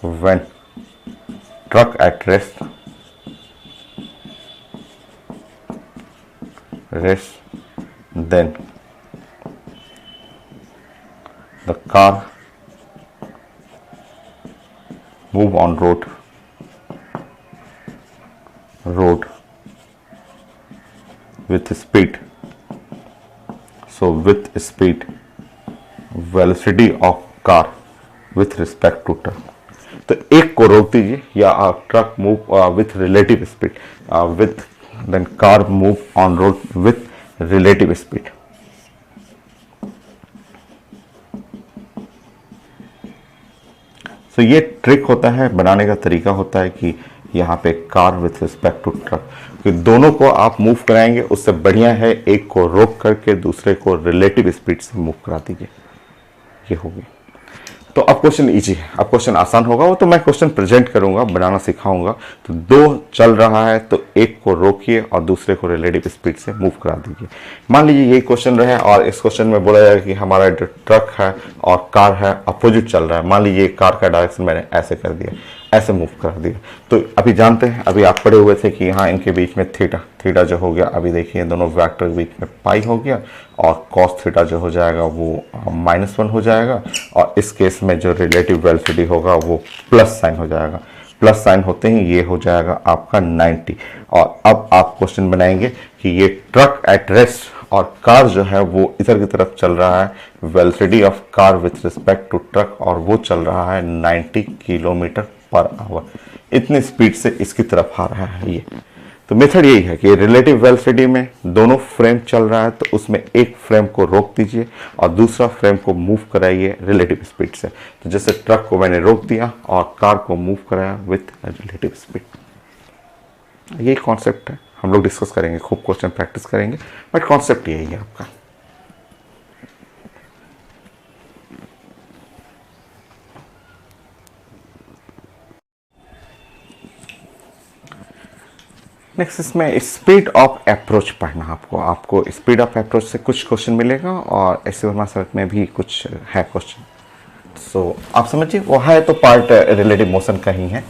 when truck at rest then the car move on road with speed, so with speed velocity of car with respect to truck। तो एक को रोक दीजिए या truck move with relative speed, with then car move on road with relative speed. तो ये trick होता है, बनाने का तरीका होता है कि यहाँ पे car with respect to truck, कि दोनों को आप मूव कराएंगे, उससे बढ़िया है एक को रोक करके दूसरे को रिलेटिव स्पीड से मूव करा दीजिए। ये होगी। तो अब क्वेश्चन इजी है, अब क्वेश्चन आसान होगा, वो तो मैं क्वेश्चन प्रेजेंट करूंगा, बनाना सिखाऊंगा। तो दो चल रहा है तो एक को रोकिए और दूसरे को रिलेटिव स्पीड से मूव करा दीजिए। मान लीजिए यही क्वेश्चन रहे और इस क्वेश्चन में बोला जाए कि हमारा जो ट्रक है और कार है अपोजिट चल रहा है। मान लीजिए कार का डायरेक्शन मैंने ऐसे कर दिया, ऐसे मूव करा दिया। तो अभी जानते हैं, अभी आप पढ़े हुए थे कि यहाँ इनके बीच में थीटा, थीटा जो हो गया, अभी देखिए दोनों वेक्टर के बीच में पाई हो गया और कॉस थीटा जो हो जाएगा वो -1 हो जाएगा, और इस केस में जो रिलेटिव वेलोसिटी होगा वो प्लस साइन हो जाएगा। प्लस साइन होते ही ये हो जाएगा आपका 90। और अब आप क्वेश्चन बनाएंगे कि ये ट्रक एट रेस्ट और कार जो है वो इधर की तरफ चल रहा है, velocity of car with respect to truck, और वो चल रहा है 90 किलोमीटर पर आवर। इतनी स्पीड से इसकी तरफ आ रहा है ये। तो मेथड यही है कि रिलेटिव वेलोसिटी में दोनों फ्रेम चल रहा है तो उसमें एक फ्रेम को रोक दीजिए और दूसरा फ्रेम को मूव कराइए रिलेटिव स्पीड से। तो जैसे ट्रक को मैंने रोक दिया और कार को मूव कराया विथ रिलेटिव स्पीड। यही कॉन्सेप्ट है, हम लोग डिस्कस करेंगे, खूब क्वेश्चन प्रैक्टिस करेंगे, बट कॉन्सेप्ट यही है आपका। नेक्स्ट इसमें स्पीड ऑफ अप्रोच पढ़ना आपको स्पीड ऑफ अप्रोच से कुछ क्वेश्चन मिलेगा और ऐसे वर्मा में भी कुछ है क्वेश्चन। सो आप समझिए, वो है तो पार्ट रिलेटिव मोशन का ही है।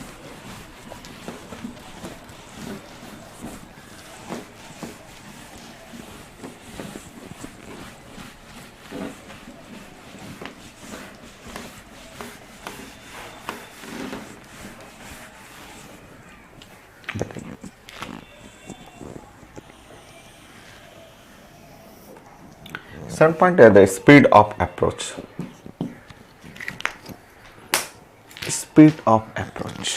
Second point है the speed of approach. Speed of approach.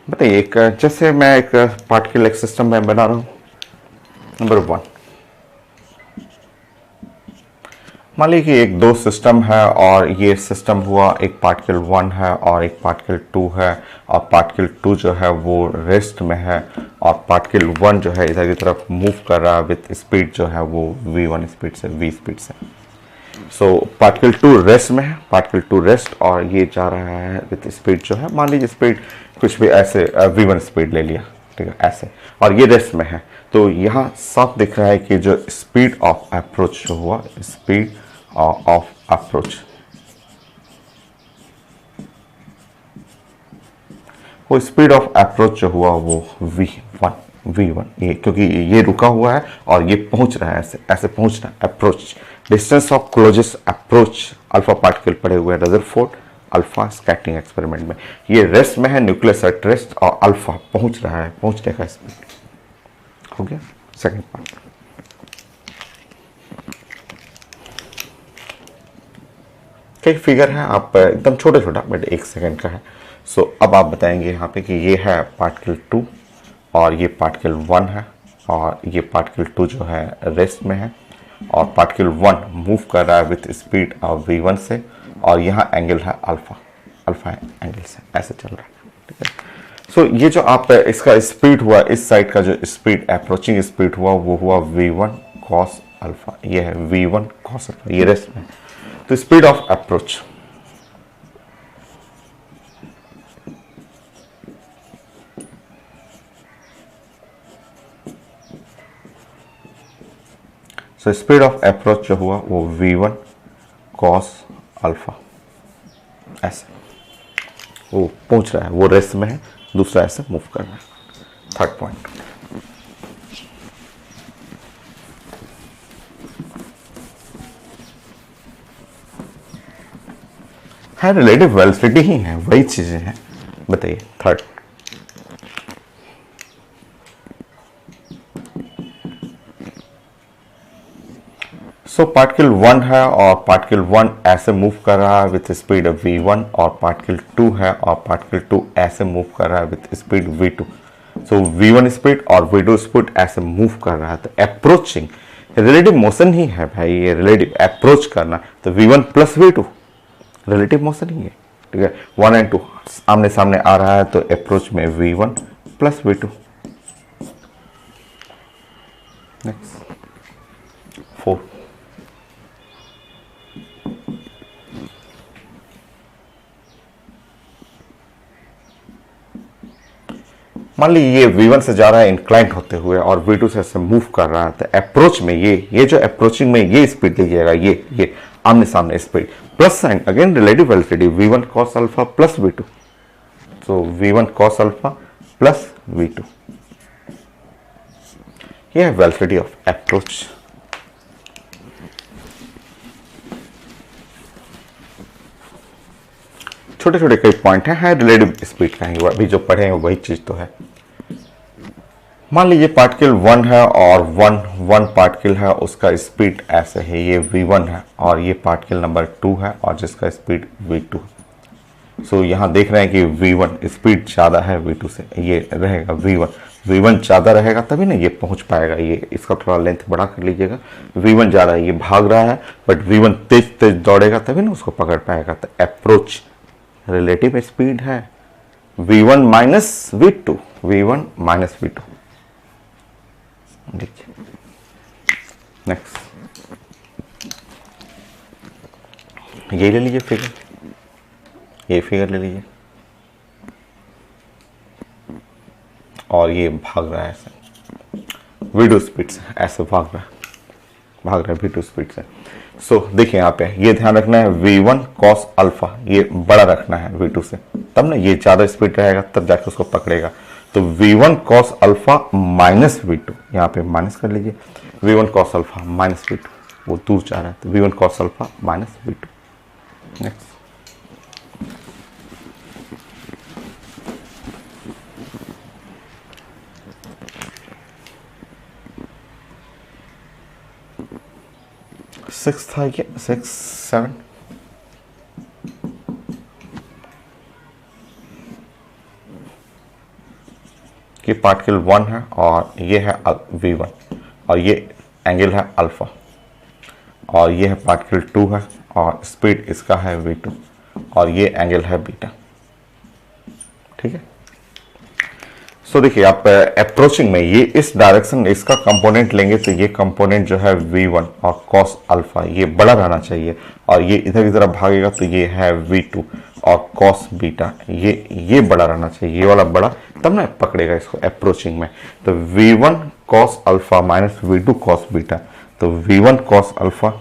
बताइए, एक जैसे मैं एक पार्टिकल सिस्टम में बना रहा हूं। नंबर 1, मान लीजिए कि एक दो सिस्टम है और ये सिस्टम हुआ, एक पार्टिकल 1 है और एक पार्टिकल 2 है, और पार्टिकल 2 जो है वो रेस्ट में है और पार्टिकल 1 जो है इधर की तरफ मूव कर रहा है विथ स्पीड जो है वो v1 स्पीड से, v स्पीड से। सो पार्टिकल 2 रेस्ट में है, पार्टिकल 2 रेस्ट, और ये जा रहा है विथ स्पीड जो है, मान लीजिए स्पीड कुछ भी ऐसे v1 स्पीड ले लिया, ठीक है, ऐसे, और ये रेस्ट में है। तो यहाँ साफ दिख रहा है कि जो स्पीड ऑफ अप्रोच जो हुआ, स्पीड ऑफ अप्रोच, वो स्पीड ऑफ अप्रोच जो हुआ वो v1 ये, क्योंकि ये रुका हुआ है और ये पहुंच रहा है, ऐसे ऐसे पहुंच रहा है। Approach, distance of closest approach, alpha particle पड़े हुए हैं रदरफोर्ड अल्फा स्कैटरिंग एक्सपेरिमेंट में। ये रेस्ट में है, न्यूक्लियस एट रेस्ट, और अल्फा पहुंच रहा है, पहुंचने का स्पीड हो गया। सेकंड पार्ट, कई फिगर है, आप एकदम छोटा छोटा बट 1 सेकंड का है। सो अब आप बताएंगे यहाँ पे कि ये है पार्टिकल 2 और ये पार्टिकल 1 है और ये पार्टिकल 2 जो है रेस्ट में है और पार्टिकल 1 मूव कर रहा है विथ स्पीड v1 से, और यहाँ एंगल है अल्फा, अल्फा एंगल से ऐसे चल रहा है, ठीक है। सो ये जो आप इसका स्पीड हुआ, इस साइड का जो स्पीड अप्रोचिंग स्पीड हुआ वो हुआ v1 cos अल्फा, ये है v1 cos अल्फा, ये रेस्ट में। तो speed of approach so speed of approach जो हुआ वो v1 cos अल्फा ऐसे वो पहुंच रहा है, वो रेस्ट में है, दूसरा ऐसे मूव कर रहा है। थर्ड पॉइंट, है रिलेटिव वेलोसिटी ही है, वही चीजें हैं। बताइए थर्ड, सो पार्टिकल 1 है और पार्टिकल 1 ऐसे मूव कर रहा है विथ स्पीड v1, और पार्टिकल 2 है और पार्टिकल 2 ऐसे मूव कर रहा है with speed v2। So v1 speed और v2 स्पीड ऐसे मूव कर रहा है, तो अप्रोचिंग रिलेटिव मोशन ही है भाई, ये रिलेटिव अप्रोच करना, तो v1 plus v2 relative motion ही है, ठीक है। 1 एंड 2 आमने सामने आ रहा है, तो अप्रोच में v1 प्लस v2। नेक्स्ट 4, मान ली ये v1 से जा रहा है इंक्लाइंट होते हुए और v2 से ऐसे मूव कर रहा है, तो अप्रोच में ये जो अप्रोचिंग में ये स्पीड लीजिएगा, ये आमने सामने speed plus sign, again relative velocity v1 cos alpha plus v2, सो v1 cos alpha plus v2, ये है वेलोसिटी ऑफ अप्रोच। छोटे छोटे कई पॉइंट हैं रिलेटिव स्पीड का ही, अभी जो पढ़े हैं वही चीज तो है। मान लीजिए पार्टिकल 1 है और 1 पार्टिकल है, उसका स्पीड ऐसे है, ये v1 है, और ये पार्टिकल नंबर 2 है और जिसका स्पीड v2 है। सो यहाँ देख रहे हैं कि v1 स्पीड ज़्यादा है v2 से, ये रहेगा v1 ज़्यादा रहेगा तभी ना ये पहुँच पाएगा, ये इसका थोड़ा लेंथ बड़ा कर लीजिएगा। v1 ज़्यादा है, ये भाग रहा है, बट v1 तेज तेज दौड़ेगा तभी ना उसको पकड़ पाएगा, तो अप्रोच रिलेटिव स्पीड है v1 minus v2, v1 minus v2। देखिए नेक्स्ट, ये ले लीजिए फिगर, ये फिगर ले लीजिए, और ये भाग रहा है ऐसे v2 स्पीड से, ऐसे भाग रहा है v2 स्पीड से। सो देखिए यहाँ पे ये ध्यान रखना है v1 cos अल्फा, ये बड़ा रखना है v2 से, तब ना ये ज्यादा स्पीड रहेगा, तब जाके उसको पकड़ेगा। तो v1 cos alpha minus v2, यहाँ पे माइनस कर लीजिए, v1 cos alpha minus v2, वो दूर जा रहा है, तो v1 cos alpha minus v2। Next, six था ये, 6, 7, ये पार्टिकल 1 है और ये है v1, और ये एंगल है अल्फा, और ये है पार्टिकल 2 है और स्पीड इसका है v2, और ये एंगल है बीटा, ठीक है। सो देखिए आप अप्रोचिंग में ये इस डायरेक्शन इसका कंपोनेंट लेंगे, तो ये कंपोनेंट जो है v1 और cos अल्फा ये बड़ा रहना चाहिए, और ये इधर की तरफ भागेगा तो ये है v2 और cos बीटा, ये बड़ा रहना चाहिए, ये वाला बड़ा, तब ना पकड़ेगा इसको अप्रोचिंग में। तो v1 cos alpha minus v2 cos beta, तो v1 cos alpha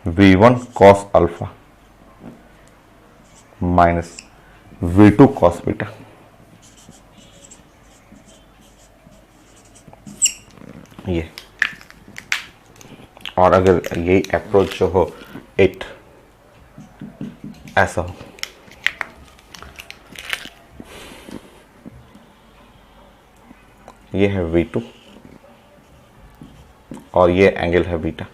v1 cos alpha minus v2 cos beta, ये। और अगर ये अप्रोच जो हो इट ऐसा हो, ये है v2 और ये एंगल है बीटा,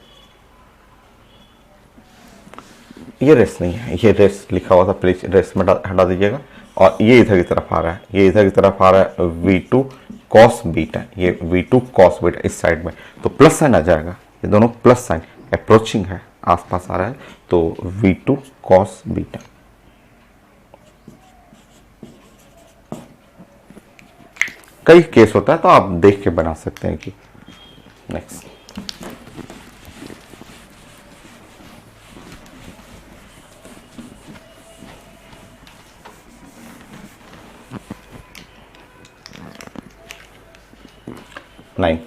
ये रेस नहीं है, ये रेस लिखा हुआ था, प्लीज रेस में हटा दीजिएगा, और ये इधर की तरफ आ रहा है, ये इधर की तरफ आ रहा है v2 कॉस बीटा, ये V2 कॉस बीटा इस साइड में, तो प्लस साइन आ जाएगा, ये दोनों प्लस साइन अप्रोचिंग है, आसपास आ रहा है, तो V2 कॉस बीटा। कई केस होता है तो आप देख के बना सकते हैं कि नेक्स्ट नाइन।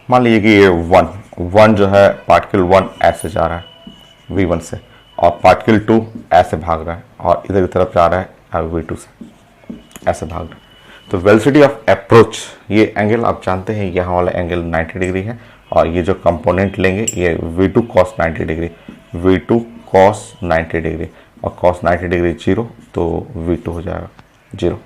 मान लीजिए कि ये वन जो है पार्टिकल 1 ऐसे जा रहा है V1 से, और पार्टिकल 2 ऐसे भाग रहा है और इधर की तरफ जा रहा है V2 से, ऐसे भाग रहा है। तो वेलोसिटी ऑफ अप्रोच, ये एंगल आप जानते हैं, यहाँ वाला एंगल 90 डिग्री है, और ये जो कंपोनेंट लेंगे ये V2 cos 90 degree, V2 cos 90 degree, और cos 90 डिग्री 0, तो V2 हो जाएगा 0।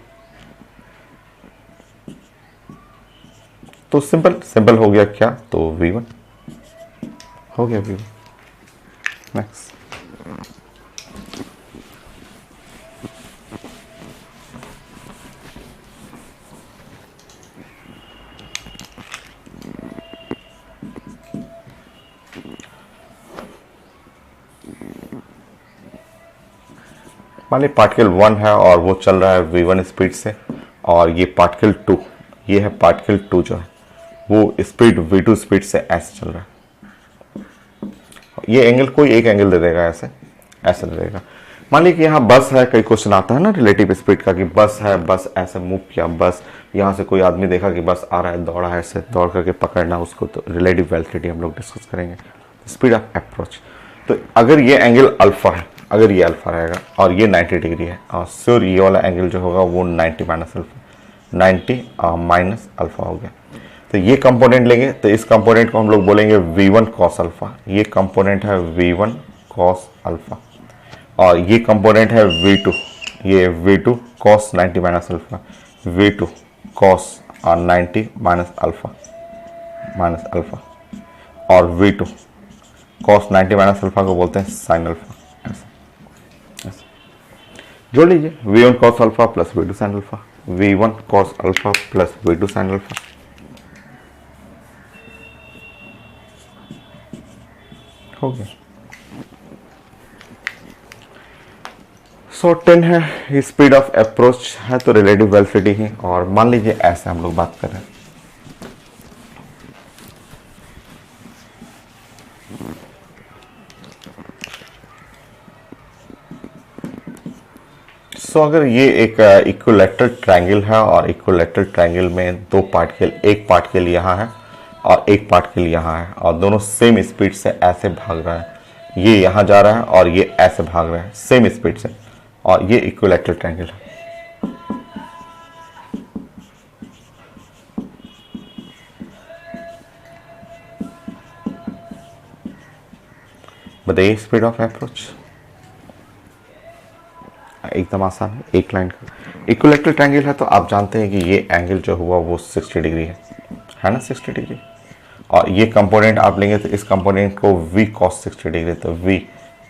तो सिंपल हो गया क्या, तो V1 हो गया, V1। नेक्स्ट मान लीजिए पार्टिकल 1 है और वो चल रहा है V1 स्पीड से, और ये पार्टिकल 2, ये है पार्टिकल 2 जो है वो स्पीड V2 स्पीड से ऐसे चल रहा है। ये एंगल कोई एक एंगल दे देगा, ऐसे दे देगा। मान लीजिए कि यहाँ बस है, कई क्वेश्चन आता है ना रिलेटिव स्पीड का, कि बस है, बस ऐसे मूव किया, बस यहाँ से कोई आदमी देखा कि बस आ रहा है, दौड़ा है, ऐसे दौड़ करके पकड़ना उसको, तो रिलेटिव वेलोसिटी हम लोग डिस्कस करेंगे। स्पीड ऑफ अप्रोच, तो अगर ये एंगल अल्फा है, अगर ये अल्फा रहेगा और ये 90 डिग्री है, और श्योर ये वाला एंगल जो होगा वो 90 माइनस अल्फा, 90 माइनस अल्फा हो गया। तो ये कंपोनेंट लेंगे, तो इस कंपोनेंट को हम लोग बोलेंगे V1 cos अल्फा, ये कंपोनेंट है V1 cos अल्फा, और ये कंपोनेंट है V2, ये V2 cos 90 minus alpha, V2 cos 90 minus alpha, और V2 cos 90 माइनस अल्फा को बोलते हैं साइन अल्फा। ऐसे जोड़ लीजिए, V1 cos alpha plus V2 sine alpha, V1 cos alpha plus V2 sine alpha, हो गया। 10 है स्पीड ऑफ अप्रोच है, तो रिलेटिव वेलोसिटी है। और मान लीजिए ऐसे हम लोग बात कर रहे हैं, अगर ये एक इक्विलैटरल ट्रायंगल है, और इक्विलैटरल ट्रायंगल में दो पार्टिकल, एक पार्टिकल यहाँ है और एक पार्टिकल यहाँ है, और दोनों सेम स्पीड से ऐसे भाग रहा है, ये यहाँ जा रहा है और ये ऐसे भाग रहा है सेम स्पीड से, और ये इक्विलैटरल ट्रायंगल है। बताइए स्पीड ऑफ अप्रोच, एकदम आसान है, एक लाइन का इक्विलैटरल ट्रायंगल है, तो आप जानते हैं कि ये एंगल जो हुआ वो 60 डिग्री है ना, 60 डिग्री। और ये कंपोनेंट आप लेंगे तो इस कंपोनेंट को V cos 60 डिग्री, तो V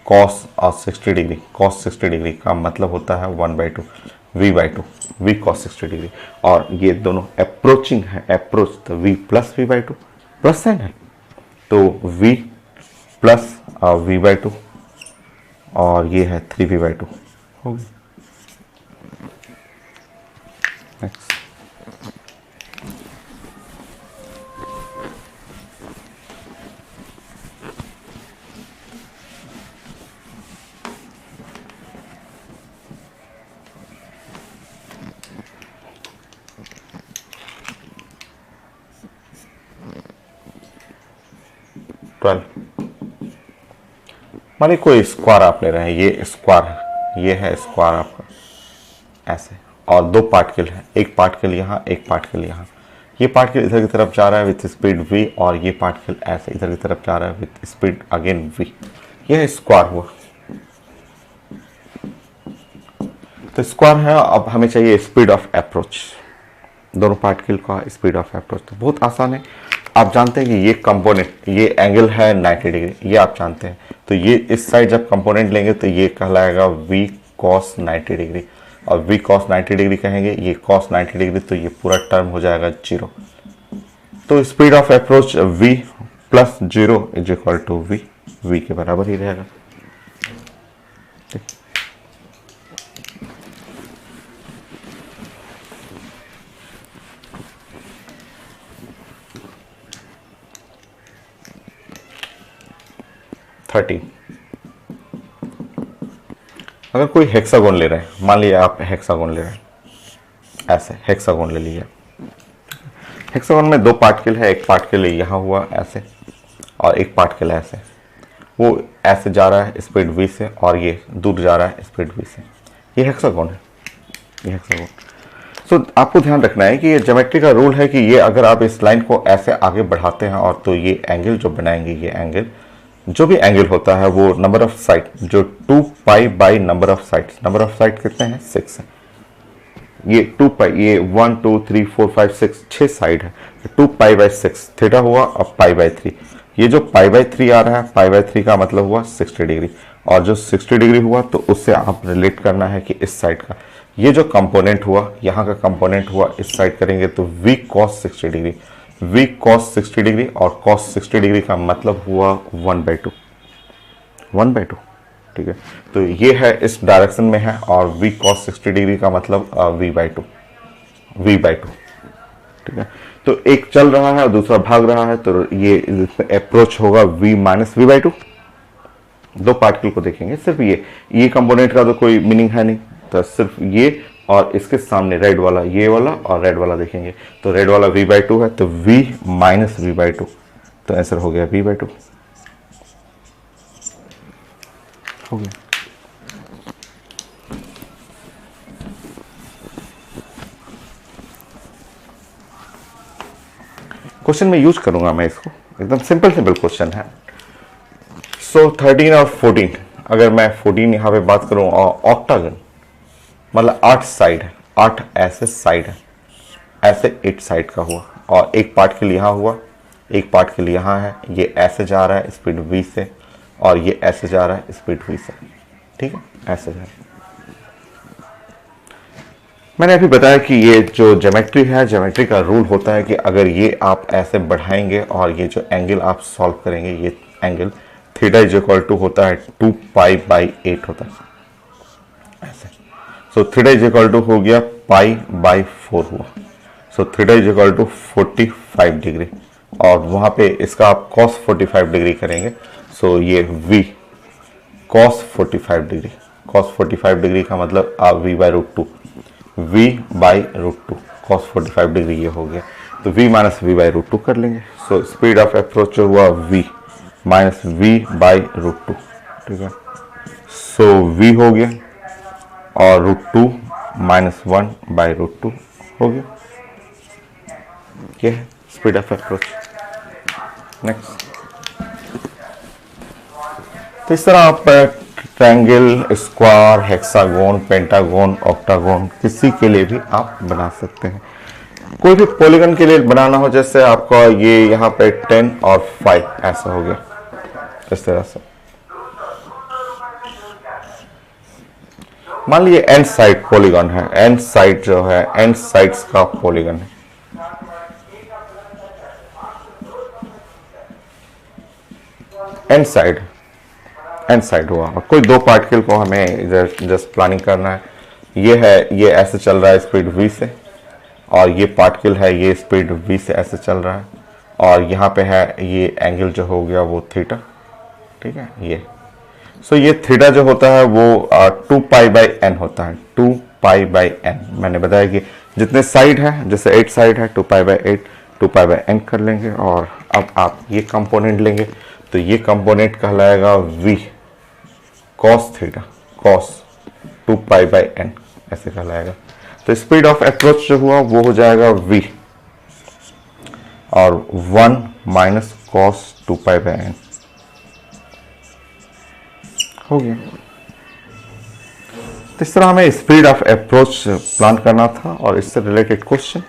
cos और 60 डिग्री, cos 60 डिग्री का मतलब होता है 1/2 V/2, V cos 60 डिग्री। और ये दोनों अप्रोचिंग है, अप्रोच, तो V plus V/2 plus sign है, तो V प्लस V/2, और ये है 3V/2 हो गई। नेक्स्ट 12, मानिए कोई स्क्वायर आप ले रहे हैं, ये स्क्वायर है, ये है स्क्वायर आपका ऐसे, और दो पार्टिकल है, एक पार्टिकल यहाँ, एक पार्टिकल यहाँ। ये पार्टिकल इधर की तरफ जा रहा है विथ स्पीड v, और ये पार्टिकल ऐसे इधर की तरफ जा रहा है विथ स्पीड अगेन v। यह स्क्वायर हुआ, तो स्क्वायर है। अब हमें चाहिए स्पीड ऑफ अप्रोच, दोनों पार्टिकल का स्पीड ऑफ अप्रोच। तो बहुत आसान है, आप जानते हैं कि ये कंपोनेंट, ये एंगल है 90 डिग्री, ये आप जानते हैं। तो ये इस साइड जब कंपोनेंट लेंगे तो ये कहलाएगा v कॉस 90 डिग्री, और v कॉस 90 डिग्री कहेंगे, ये कॉस 90 डिग्री, तो ये पूरा टर्म हो जाएगा 0। तो speed of approach v plus 0 is equal to v के बराबर ही रहेगा। 13, अगर कोई हेक्सागोन ले रहे हैं, मान लिया आप हेक्सागोन ले रहे हैं, ऐसे हेक्सागोन ले लिया। हेक्सागोन में 2 पार्टिकल है, एक पार्टिकल यहाँ हुआ ऐसे और एक पार्टिकल ऐसे, वो ऐसे जा रहा है स्पीड v से और ये दूर जा रहा है स्पीड v से। ये हेक्सागोन है, ये हेक्सागोन। तो आपको ध्यान रखना है कि ये ज्योमेट्री का रूल है कि ये अगर आप इस लाइन को ऐसे आगे बढ़ाते हैं और तो ये एंगल जो बनाएंगे, ये एंगल जो भी एंगल होता है वो नंबर ऑफ साइड, जो 2 pi by number of sides, number of side कितने हैं 6 है, ये 2 पाई, ये 1 2 3 4 5 6 साइड है, 2 पाई बाई 6 थीटा हुआ और पाई बाई 3। ये जो पाई बाई 3 आ रहा है, पाई बाई 3 का मतलब हुआ 60 डिग्री, और जो 60 डिग्री हुआ तो उससे आप रिलेट करना है कि इस साइड का ये जो कंपोनेंट हुआ, यहाँ का कंपोनेंट हुआ, इस साइड करेंगे तो v cos 60 degree, v cos 60 degree और cos 60 डिग्री का मतलब हुआ 1/2, 1/2, ठीक है। तो ये है इस डायरेक्शन में है, और v cos 60 डिग्री का मतलब v/2, ठीक है। तो एक चल रहा है और दूसरा भाग रहा है, तो ये अप्रोच होगा v माइनस v/2। 2 पार्टिकल को देखेंगे, सिर्फ ये कंपोनेंट का तो कोई मीनिंग है नहीं, तो सिर्फ ये और इसके सामने रेड वाला, ये वाला और रेड वाला देखेंगे, तो रेड वाला v/2 है, तो v माइनस v/2, तो आंसर हो गया v/2 हो गया। क्वेश्चन में यूज करूंगा मैं इसको, एकदम सिंपल क्वेश्चन है। सो 13 और 14, अगर मैं 14 यहाँ पे बात करूं, और ऑक्टागन मतलब 8 साइड है, 8 ऐसे साइड है, ऐसे 8 साइड का हुआ, और एक पार्टिकल यहाँ हुआ, एक पार्टिकल यहाँ है, ये ऐसे जा रहा है स्पीड v से, और ये ऐसे जा रहा है स्पीड v से, ठीक है, ऐसे जा रहा है। मैंने अभी बताया कि ये जो ज्योमेट्री है, ज्योमेट्री का रूल होता है कि अगर ये आप ऐसे बढ़ाएंगे और ये जो एंगल आप सॉल्व करेंगे, ये angle theta is equal to होता है 2 पाई बाई 8 होता है ऐसे। So theta is equal to हो गया पाई बाई 4 हुआ, so theta is equal to 45 degree, और वहां पे इसका आप cos 45 डिग्री करेंगे, सो ये v cos 45 degree, cos 45 degree का मतलब v by root 2, v by root 2, cos 45 degree ये हो गया, तो v minus v by root 2 कर लेंगे। सो स्पीड ऑफ अप्रोच जो हुआ v minus v by root 2, ठीक है। सो v हो गया और रूट 2 माइनस 1 बाई रूट 2 हो गया, ये है स्पीड ऑफ अप्रोच। नेक्स्ट, तो इस तरह आप triangle, square, hexagon, pentagon, octagon किसी के लिए भी आप बना सकते हैं। कोई भी पॉलीगन के लिए बनाना हो, जैसे आपका ये यहाँ पे 10 और 5 ऐसा हो गया, इस तरह से। मान लीजिए एंड साइड पॉलीगन है, एंड साइड जो है एंड साइड्स का पॉलीगन है, एंड साइड हुआ, और कोई 2 पार्टिकल को हमें जस्ट प्लानिंग करना है। ये है, ये ऐसे चल रहा है स्पीड v से, और ये पार्टिकल है, ये स्पीड v से ऐसे चल रहा है, और यहाँ पे है ये एंगल जो हो गया वो थीटा, ठीक है ये। सो ये थीटा जो होता है वो 2 पाई बाई n होता है, 2 पाई बाई n। मैंने बताया कि जितने साइड है, जैसे 8 साइड है, 2 pi by 8, 2 pi by n कर लेंगे, और अब आप ये कंपोनेंट लेंगे, तो ये कंपोनेंट कहलाएगा v cos theta, cos 2 pi by n ऐसे कहलाएगा। तो स्पीड ऑफ अप्रोच जो हुआ वो हो जाएगा v और 1 minus cos 2 pi by n हो गया। तो इस तरह हमें स्पीड ऑफ अप्रोच प्लान करना था, और इससे रिलेटेड क्वेश्चन